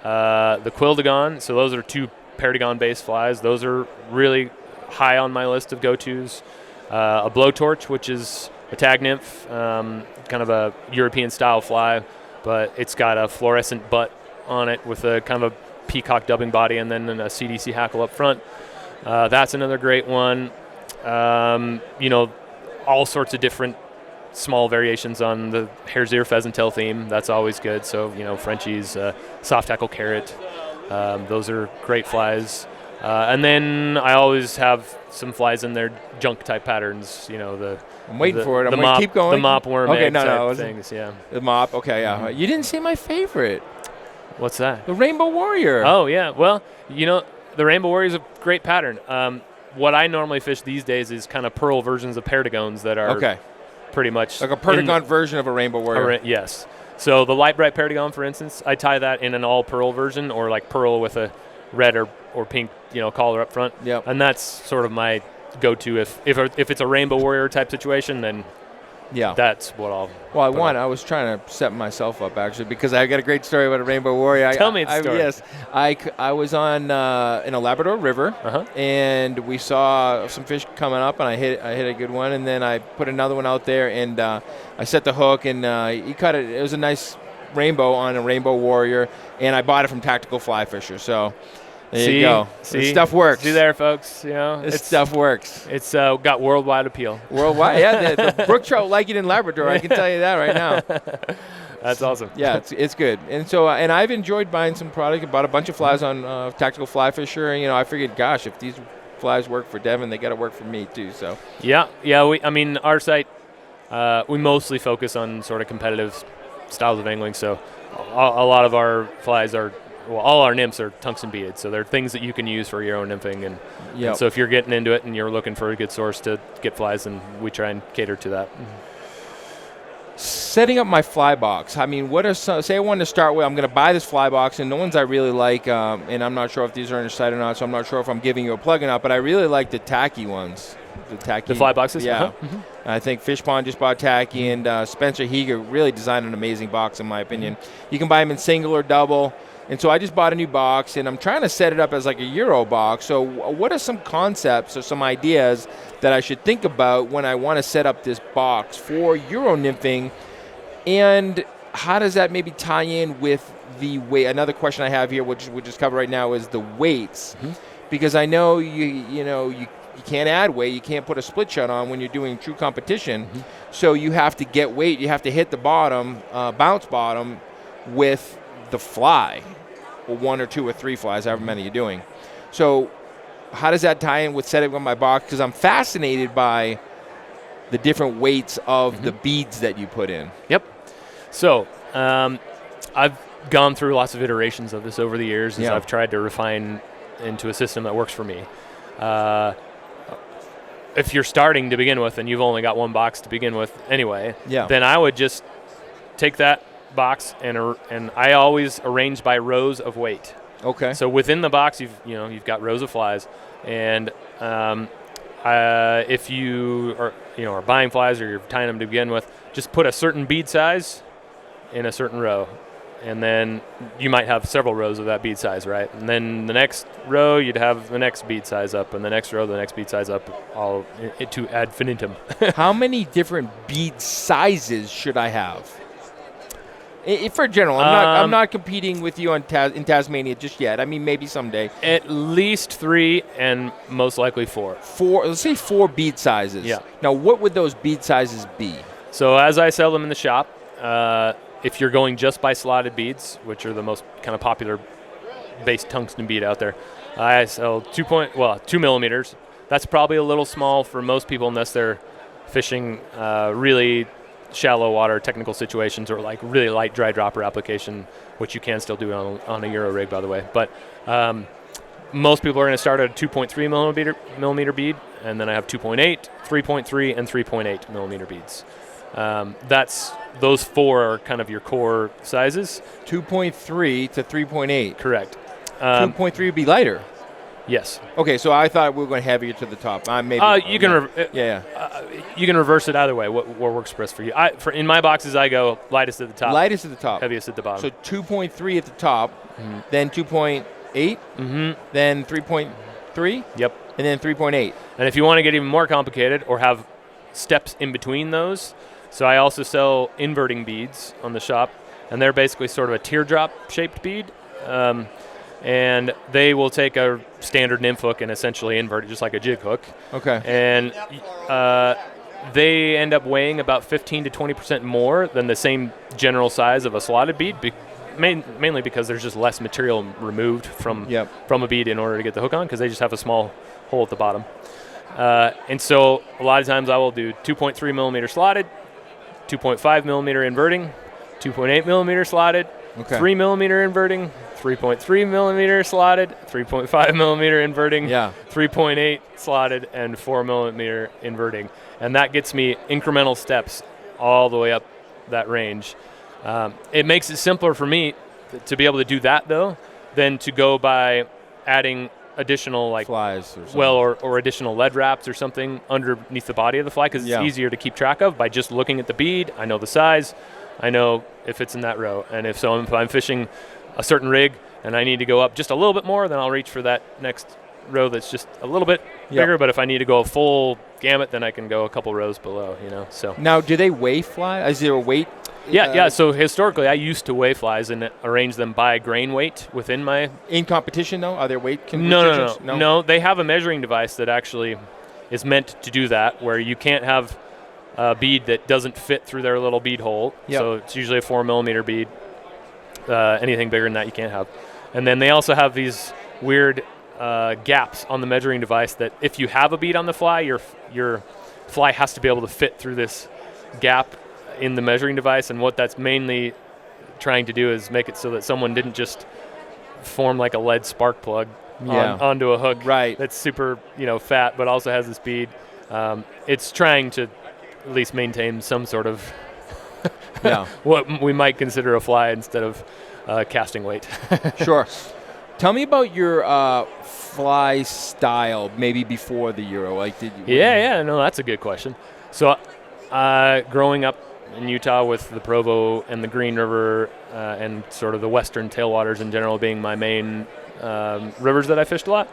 the Quildagon. So those are 2 Perdigon-based flies. Those are really high on my list of go-tos. A Blowtorch, which is a tag nymph, kind of a European-style fly, but it's got a fluorescent butt on it with a kind of a peacock dubbing body and then a CDC hackle up front. That's another great one. All sorts of different small variations on the hare's ear pheasant-tail theme. That's always good. So, Frenchies, soft tackle carrot. Those are great flies. And then I always have some flies in there, junk-type patterns, I'm waiting for it. I'm going to keep going. The mop worm type things, yeah. The mop, okay, yeah. You didn't say my favorite. What's that? The Rainbow Warrior. Oh, yeah. Well, the Rainbow Warrior is a great pattern. What I normally fish these days is kind of pearl versions of Perdigons that are pretty much like a Perdigon version of a Rainbow Warrior. Yes. So the Light Bright Perdigon, for instance, I tie that in an all pearl version, or like pearl with a red or pink, collar up front. Yep. And that's sort of my go-to. If it's a Rainbow Warrior type situation, then that's what I'll. Well, I was trying to set myself up actually because I got a great story about a Rainbow Warrior. Tell me the story. Yes, I was on in a Labrador River, and we saw some fish coming up, and I hit a good one, and then I put another one out there, and I set the hook, and he caught it. It was a nice rainbow on a Rainbow Warrior, and I bought it from Tactical Fly Fisher. So. There you go. This stuff works. See there, folks. This stuff works. It's got worldwide appeal. Worldwide, yeah. The brook trout like it in Labrador. I can tell you that right now. That's awesome. Yeah, it's good. And so, and I've enjoyed buying some product. I bought a bunch of flies on Tactical Fly Fisher. I figured, gosh, if these flies work for Devin, they got to work for me too. So. Yeah. Our site, we mostly focus on sort of competitive styles of angling. So, a lot of our flies are. Well, all our nymphs are tungsten beaded, so they're things that you can use for your own nymphing. And so if you're getting into it and you're looking for a good source to get flies, then we try and cater to that. Setting up my fly box. I mean, what are some, say I wanted to start with, I'm going to buy this fly box, and the ones I really like, and I'm not sure if these are in your site or not, so I'm not sure if I'm giving you a plug or not, but I really like the tacky ones. The fly boxes? Yeah. I think Fish Pond just bought tacky, and Spencer Heger really designed an amazing box, in my opinion. You can buy them in single or double. And so I just bought a new box, and I'm trying to set it up as like a Euro box. So what are some concepts or some ideas that I should think about when I want to set up this box for Euro nymphing? And how does that maybe tie in with the weight? Another question I have here, which we'll just cover right now, is the weights. Because I know you can't add weight. You can't put a split shot on when you're doing true competition. So you have to get weight. You have to hit the bottom, bounce bottom with the fly. Or 1 or 2 or 3 flies, however many you're doing. So how does that tie in with setting up my box? Because I'm fascinated by the different weights of the beads that you put in. Yep. So I've gone through lots of iterations of this over the years as I've tried to refine into a system that works for me. If you're starting to begin with and you've only got one box to begin with anyway, then I would just take that box and I always arrange by rows of weight. Okay. So within the box, you've got rows of flies, and if you are buying flies or you're tying them to begin with, just put a certain bead size in a certain row, and then you might have several rows of that bead size, right? And then the next row you'd have the next bead size up, and the next row the next bead size up, all to ad infinitum. How many different bead sizes should I have? For general, I'm not competing with you in Tasmania just yet. I mean, maybe someday. At least 3 and most likely 4. 4. Let's say 4 bead sizes. Yeah. Now, what would those bead sizes be? So as I sell them in the shop, if you're going just by slotted beads, which are the most kind of popular base tungsten bead out there, I sell 2 millimeters. That's probably a little small for most people unless they're fishing really shallow water technical situations or like really light dry dropper application, which you can still do on a Euro rig, by the way. But most people are going to start at a 2.3 millimeter bead, and then I have 2.8, 3.3, and 3.8 millimeter beads. Those 4 are kind of your core sizes. 2.3 to 3.8. Correct. 2.3 would be lighter. Yes. Okay, so I thought we were going heavier to the top. Maybe. You can you can reverse it either way. What works best for you? In my boxes, I go lightest at the top. Lightest at the top. Heaviest at the bottom. So 2.3 at the top, then 2.8, then 3.3. Yep. And then 3.8. And if you want to get even more complicated or have steps in between those, so I also sell inverting beads on the shop, and they're basically sort of a teardrop-shaped bead. And they will take a standard nymph hook and essentially invert it just like a jig hook. Okay. And they end up weighing about 15 to 20% more than the same general size of a slotted bead, mainly because there's just less material removed from a bead in order to get the hook on, because they just have a small hole at the bottom. And so a lot of times I will do 2.3 millimeter slotted, 2.5 millimeter inverting, 2.8 millimeter slotted, 3 millimeter inverting, 3.3 millimeter slotted, 3.5 millimeter inverting, 3.8 slotted, and 4 millimeter inverting. And that gets me incremental steps all the way up that range. It makes it simpler for me to be able to do that, though, than to go by adding additional flies or something. or additional lead wraps or something underneath the body of the fly, because it's easier to keep track of by just looking at the bead. I know the size. I know if it's in that row. And if I'm fishing a certain rig and I need to go up just a little bit more, then I'll reach for that next row that's just a little bit bigger. But if I need to go a full gamut, then I can go a couple rows below, So now, do they weigh fly? Is there a weight? Yeah. So historically, I used to weigh flies and arrange them by grain weight within my. In competition, though, are there weight restrictions? No. They have a measuring device that actually is meant to do that, where you can't have a bead that doesn't fit through their little bead hole. So it's usually a 4 millimeter bead. Anything bigger than that you can't have. And then they also have these weird gaps on the measuring device that if you have a bead on the fly, your fly has to be able to fit through this gap in the measuring device. And what that's mainly trying to do is make it so that someone didn't just form like a lead spark plug onto a hook that's super fat, but also has this bead. It's trying to at least maintain some sort of what we might consider a fly instead of casting weight. Sure. Tell me about your fly style, maybe before the Euro. No, that's a good question. So, growing up in Utah with the Provo and the Green River and sort of the western tailwaters in general being my main rivers that I fished a lot,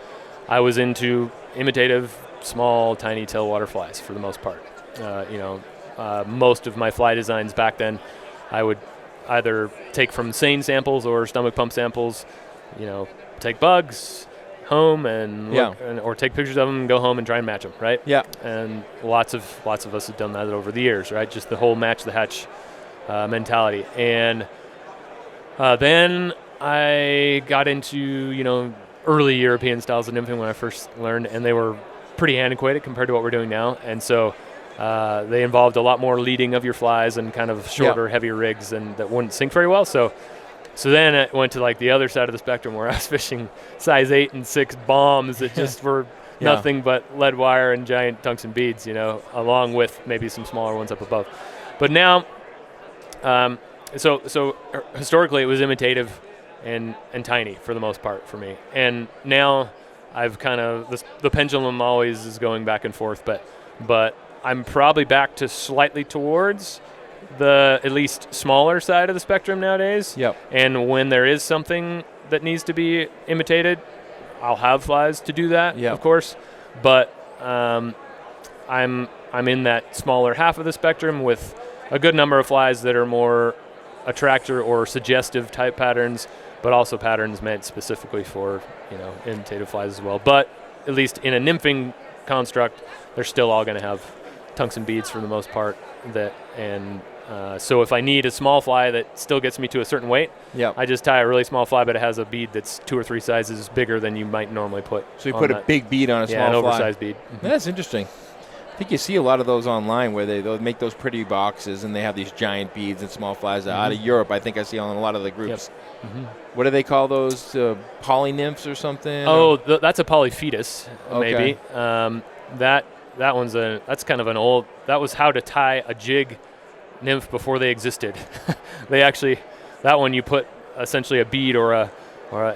I was into imitative, small, tiny tailwater flies for the most part. Most of my fly designs back then, I would either take from seine samples or stomach pump samples, take bugs home and look, or take pictures of them and go home and try and match them, right? Yeah. And lots of us have done that over the years, right? Just the whole match the hatch mentality. And then I got into, early European styles of nymphing when I first learned, and they were pretty antiquated compared to what we're doing now. And so they involved a lot more leading of your flies and kind of shorter, heavier rigs and that wouldn't sink very well. So then it went to the other side of the spectrum where I was fishing size 8 and 6 bombs that just were nothing but lead wire and giant tungsten beads, along with maybe some smaller ones up above. But now, so historically it was imitative and tiny for the most part for me. And now I've kind of, the pendulum always is going back and forth, but I'm probably back to slightly towards the at least smaller side of the spectrum nowadays. Yep. And when there is something that needs to be imitated, I'll have flies to do that, of course. But I'm in that smaller half of the spectrum with a good number of flies that are more attractor or suggestive type patterns, but also patterns meant specifically for imitative flies as well. But at least in a nymphing construct, they're still all going to have tungsten beads for the most part. So if I need a small fly that still gets me to a certain weight, I just tie a really small fly, but it has a bead that's 2 or 3 sizes bigger than you might normally put. So you put a big bead on a small fly. an oversized bead. That's interesting. I think you see a lot of those online where they'll make those pretty boxes and they have these giant beads and small flies. Out of Europe, I think I see on a lot of the groups. Yep. What do they call those? Polynymphs or something? Oh, that's a polyphetus, Okay. maybe. That's kind of an old. That was how to tie a jig nymph before they existed. They actually, that one you put essentially a bead or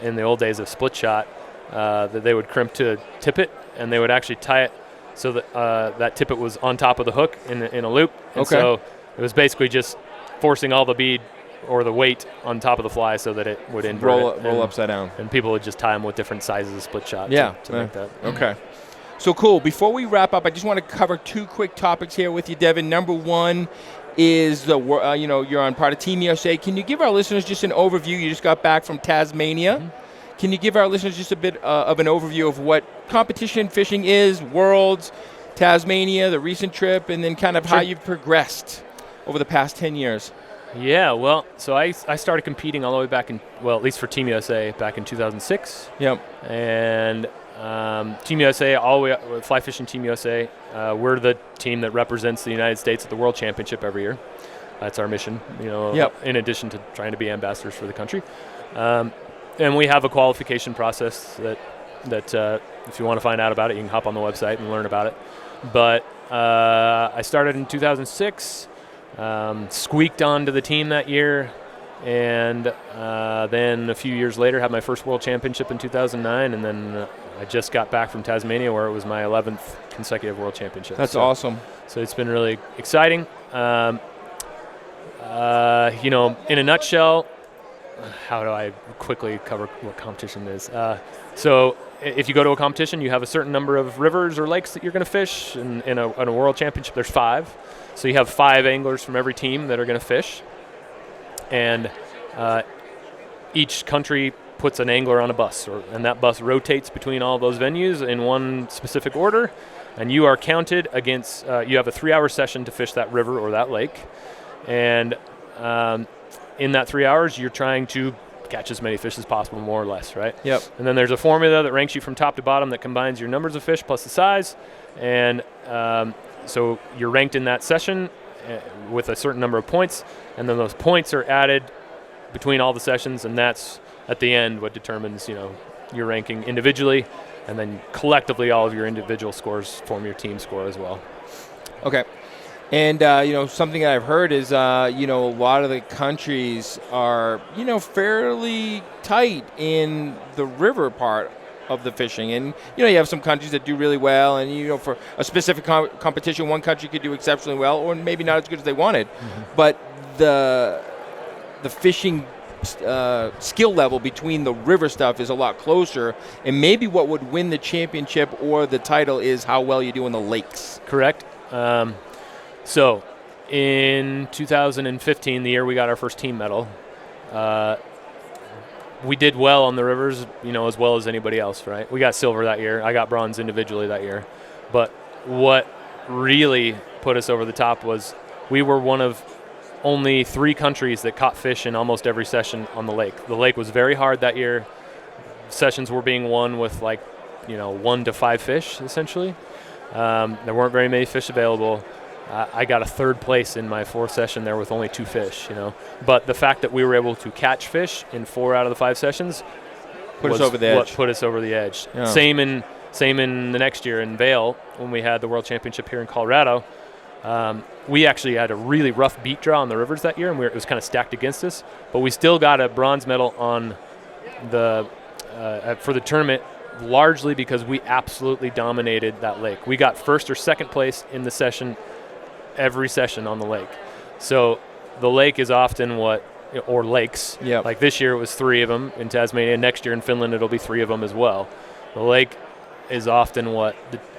in the old days a split shot that they would crimp to tippet, and they would actually tie it so that that tippet was on top of the hook in a loop. And so it was basically just forcing all the bead or the weight on top of the fly so that it would invert roll upside down. And people would just tie them with different sizes of split shot to make that. Okay. So cool. Before we wrap up, I just want to cover 2 quick topics here with you, Devin. Number one is you're on part of Team USA. Can you give our listeners just an overview? You just got back from Tasmania. Can you give our listeners just a bit of an overview of what competition fishing is, Worlds, Tasmania, the recent trip, and then kind of how you've progressed over the past 10 years? Yeah, well, so I started competing all the way back at least for Team USA back in 2006. Yep. And Team USA, all the way up, Fly Fishing Team USA, we're the team that represents the United States at the World Championship every year. That's our mission, in addition to trying to be ambassadors for the country. And we have a qualification process that if you want to find out about it, you can hop on the website and learn about it. But I started in 2006, squeaked onto the team that year, and then a few years later had my first World Championship in 2009, and then I just got back from Tasmania where it was my 11th consecutive World Championship. That's awesome. So it's been really exciting. In a nutshell, how do I quickly cover what competition is? So if you go to a competition, you have a certain number of rivers or lakes that you're going to fish. In a World Championship, there's 5. So you have 5 anglers from every team that are going to fish. And each country puts an angler on a bus, and that bus rotates between all those venues in one specific order. And you are counted against, you have a 3-hour session to fish that river or that lake. And in that 3 hours, you're trying to catch as many fish as possible, more or less, right? Yep. And then there's a formula that ranks you from top to bottom that combines your numbers of fish plus the size. And so you're ranked in that session with a certain number of points, and then those points are added between all the sessions, and that's at the end what determines your ranking individually, and then collectively all of your individual scores form your team score as well. Okay. And, something that I've heard is, a lot of the countries are, fairly tight in the river part of the fishing. And, you have some countries that do really well. And, for a specific competition, one country could do exceptionally well or maybe not as good as they wanted. But the fishing skill level between the river stuff is a lot closer. And maybe what would win the championship or the title is how well you do in the lakes. Correct. So, in 2015, the year we got our first team medal, we did well on the rivers, as well as anybody else, right? We got silver that year. I got bronze individually that year. But what really put us over the top was we were one of only 3 countries that caught fish in almost every session on the lake. The lake was very hard that year. Sessions were being won with 1 to 5 fish, essentially. There weren't very many fish available. I got a 3rd place in my 4th session there with only 2 fish, But the fact that we were able to catch fish in 4 out of the 5 sessions put us over the edge. What put us over the edge. Yeah. Same in the next year in Vail when we had the World Championship here in Colorado. We actually had a really rough beat draw on the rivers that year, and it was kind of stacked against us. But we still got a bronze medal on for the tournament, largely because we absolutely dominated that lake. We got 1st or 2nd place in the session, every session on the lake. So the lake is often or lakes. Yep. Like this year it was 3 of them in Tasmania. Next year in Finland it'll be 3 of them as well. The lake is often what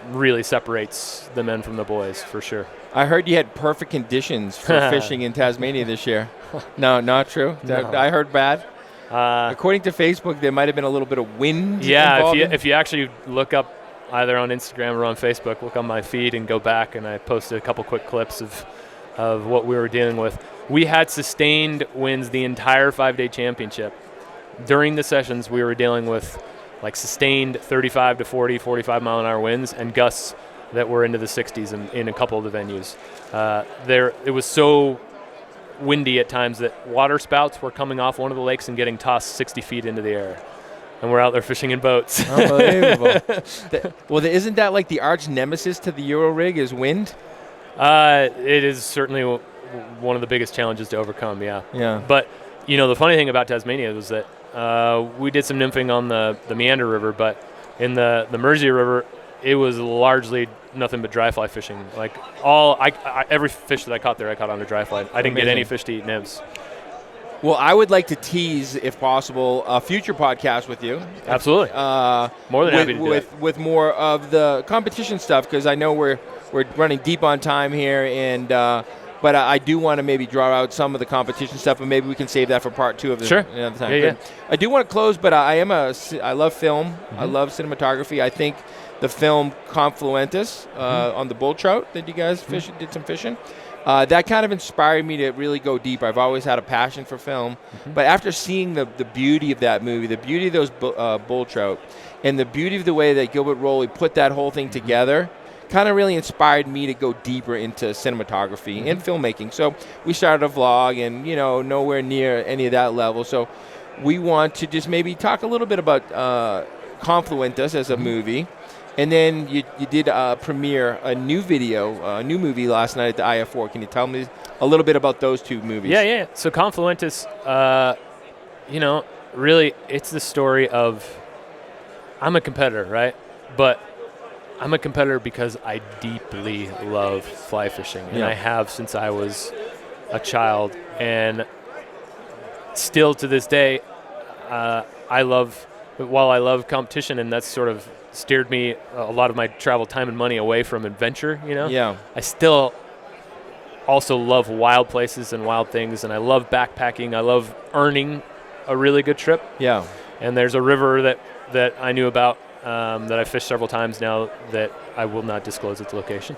really separates the men from the boys, for sure. I heard you had perfect conditions for fishing in Tasmania this year. No, not true. No. I heard bad. According to Facebook, there might have been a little bit of wind. Yeah, if you actually look up either on Instagram or on Facebook, look on my feed and go back, and I posted a couple quick clips of what we were dealing with. We had sustained winds the entire 5-day championship. During the sessions, we were dealing with sustained 35 to 40, 45 mile an hour winds and gusts that were into the 60s in a couple of the venues. It was so windy at times that water spouts were coming off one of the lakes and getting tossed 60 feet into the air. And we're out there fishing in boats. Unbelievable. Well, isn't that like the arch nemesis to the Euro rig is wind? It is certainly one of the biggest challenges to overcome, yeah. Yeah. But, the funny thing about Tasmania was that we did some nymphing on the Meander River, but in the Mersey River, it was largely nothing but dry fly fishing. Like every fish that I caught there, I caught on a dry fly. I didn't get any fish to eat nymphs. Well, I would like to tease, if possible, a future podcast with you. Absolutely. More than happy to do it. With more of the competition stuff, because I know we're running deep on time here, and but I do want to maybe draw out some of the competition stuff, and maybe we can save that for part 2 of the sure. Time. Yeah. I do want to close, but I love film. Mm-hmm. I love cinematography. I think the film Confluentus on the bull trout that you guys did some fishing. That kind of inspired me to really go deep. I've always had a passion for film. Mm-hmm. But after seeing the beauty of that movie, the beauty of those bull trout, and the beauty of the way that Gilbert Rowley put that whole thing together, kind of really inspired me to go deeper into cinematography and filmmaking. So we started a vlog, and, nowhere near any of that level. So we want to just maybe talk a little bit about Confluentus as a movie. And then you did premiere a new movie last night at the IF4. Can you tell me a little bit about those 2 movies? Yeah. So Confluentus, really, it's the story of, I'm a competitor, right? But I'm a competitor because I deeply love fly fishing, and I have since I was a child. And still to this day, while I love competition, and that's sort of steered me a lot of my travel time and money away from adventure, Yeah. I still also love wild places and wild things, and I love backpacking. I love earning a really good trip. Yeah. And there's a river that I knew about that I fished several times now that I will not disclose its location.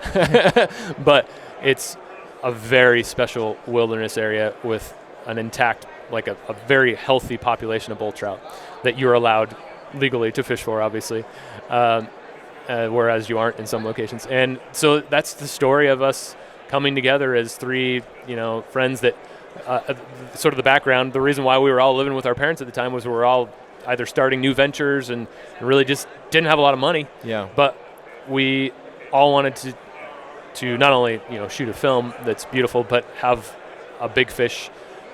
But it's a very special wilderness area with an intact, like a very healthy population of bull trout that you're allowed legally to fish for, obviously, whereas you aren't in some locations. And so that's the story of us coming together as 3, friends that sort of the background. The reason why we were all living with our parents at the time was we were all either starting new ventures and really just didn't have a lot of money. Yeah. But we all wanted to not only, shoot a film that's beautiful, but have a big fish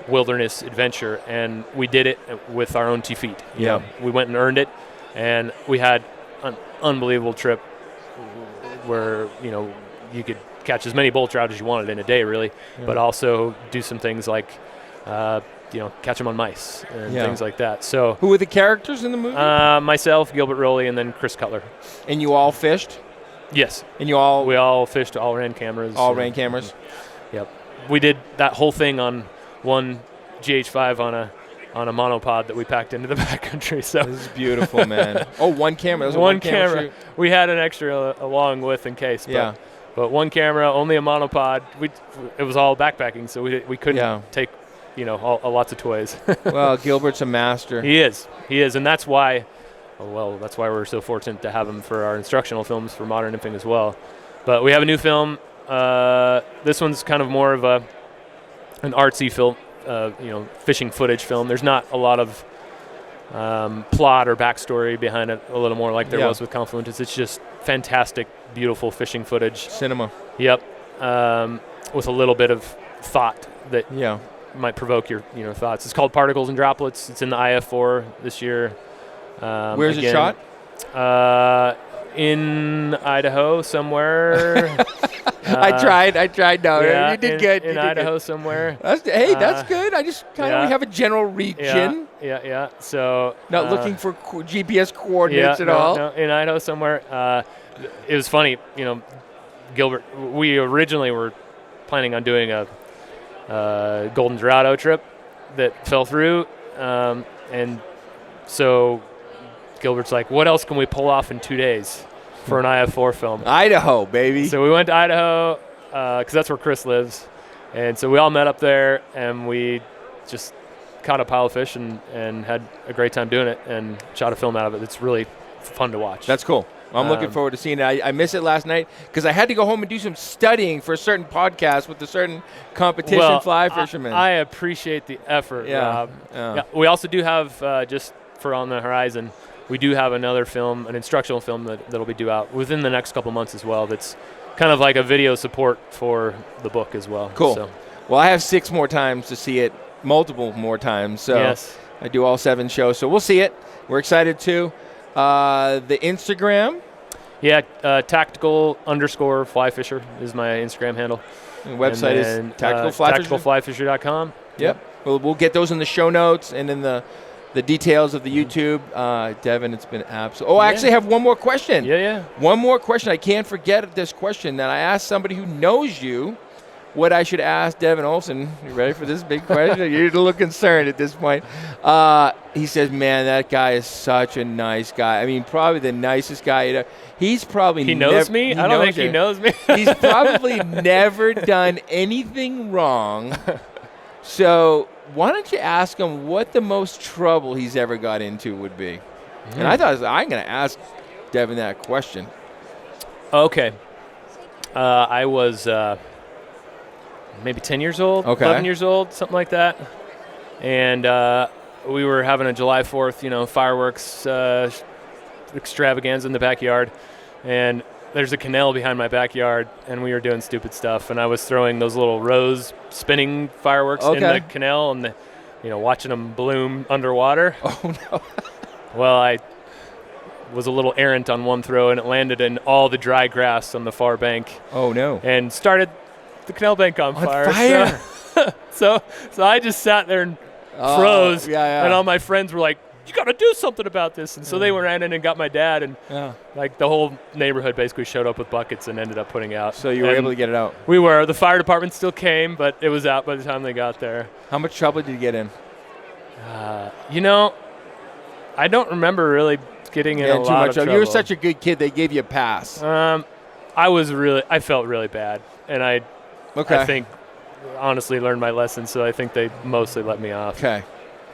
wilderness adventure, and we did it with our own 2 feet. We went and earned it, and we had an unbelievable trip where you could catch as many bull trout as you wanted in a day, really, but also do some things like catch them on mice and things like that. So who were the characters in the movie? Myself, Gilbert Rowley, and then Chris Cutler. And you all fished? Yes. And we all fished, all ran cameras. All ran cameras? Yep. We did that whole thing on one GH5 on a monopod that we packed into the backcountry. So this is beautiful, man. Oh, one camera. That was one camera. Shoot. We had an extra along with in case. But one camera, only a monopod. It was all backpacking, so we couldn't take lots of toys. Well, Gilbert's a master. He is, and that's why. That's why we're so fortunate to have him for our instructional films for modern nymphing as well. But we have a new film. This one's kind of more of an artsy film, fishing footage film. There's not a lot of plot or backstory behind it, a little more like there was with Confluentus. It's just fantastic, beautiful fishing footage. Cinema. Yep. With a little bit of thought that might provoke your thoughts. It's called Particles and Droplets. It's in the IF4 this year. Where's it shot? In Idaho somewhere. I tried. No, you did good. In Idaho somewhere. That's good. I just kind of have a general region. Yeah. So not looking for GPS coordinates at all. No, in Idaho somewhere. It was funny, Gilbert. We originally were planning on doing a Golden Dorado trip that fell through, and so Gilbert's like, what else can we pull off in 2 days for an IF4 film? Idaho, baby. So we went to Idaho because that's where Chris lives. And so we all met up there, and we just caught a pile of fish and had a great time doing it and shot a film out of it. It's really fun to watch. That's cool. I'm looking forward to seeing it. I missed it last night because I had to go home and do some studying for a certain podcast with a certain competition fly fisherman. I appreciate the effort, Rob. Yeah. We also do have, just for On the Horizon, we do have another film, an instructional film that'll be due out within the next couple months as well. That's kind of like a video support for the book as well. Cool. So. Well, I have 6 more times to see it, multiple more times. So yes. I do all 7 shows, so we'll see it. We're excited too. The Instagram. Yeah, tactical_fly fisher is my Instagram handle. And the website is tacticalflyfisher.com. Yep. We'll get those in the show notes and in the details of the YouTube. Devin, it's been absolute. Oh, I actually have one more question. Yeah. One more question. I can't forget this question that I asked somebody who knows you what I should ask Devin Olsen. You ready for this big question? You're a little concerned at this point. He says, man, that guy is such a nice guy. I mean, probably the nicest guy. He's probably He knows me? I don't think he knows me. He's probably never done anything wrong. So why don't you ask him what the most trouble he's ever got into would be? And I thought, I'm going to ask Devin that question. Okay. I was maybe 10 years old, 11 years old, something like that. And we were having a July 4th, fireworks extravaganza in the backyard. And there's a canal behind my backyard, and we were doing stupid stuff. And I was throwing those little rose spinning fireworks in the canal and, watching them bloom underwater. Oh, no. Well, I was a little errant on one throw, and it landed in all the dry grass on the far bank. Oh, no. And started the canal bank on fire. So I just sat there and froze. And all my friends were like, you got to do something about this. And so they ran in and got my dad, and the whole neighborhood basically showed up with buckets and ended up putting out. So you were able to get it out? We were. The fire department still came, but it was out by the time they got there. How much trouble did you get in? I don't remember really getting in a lot of trouble. You were such a good kid, they gave you a pass. I felt really bad. And I think, honestly, learned my lesson, so I think they mostly let me off. Okay.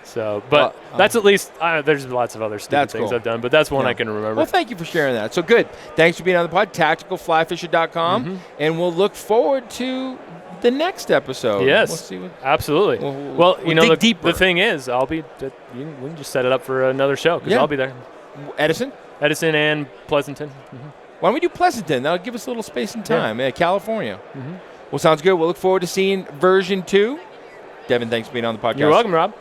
So, but that's at least, there's lots of other stupid things I've done, but that's one I can remember. Well, thank you for sharing that. So good. Thanks for being on the pod, tacticalflyfisher.com, and we'll look forward to the next episode. Yes, we'll see absolutely. We'll dig deeper. The thing is, we can just set it up for another show, because I'll be there. Edison and Pleasanton. Why don't we do Pleasanton? That'll give us a little space and time. California. Well, sounds good. We'll look forward to seeing version 2. Devin, thanks for being on the podcast. You're welcome, Rob.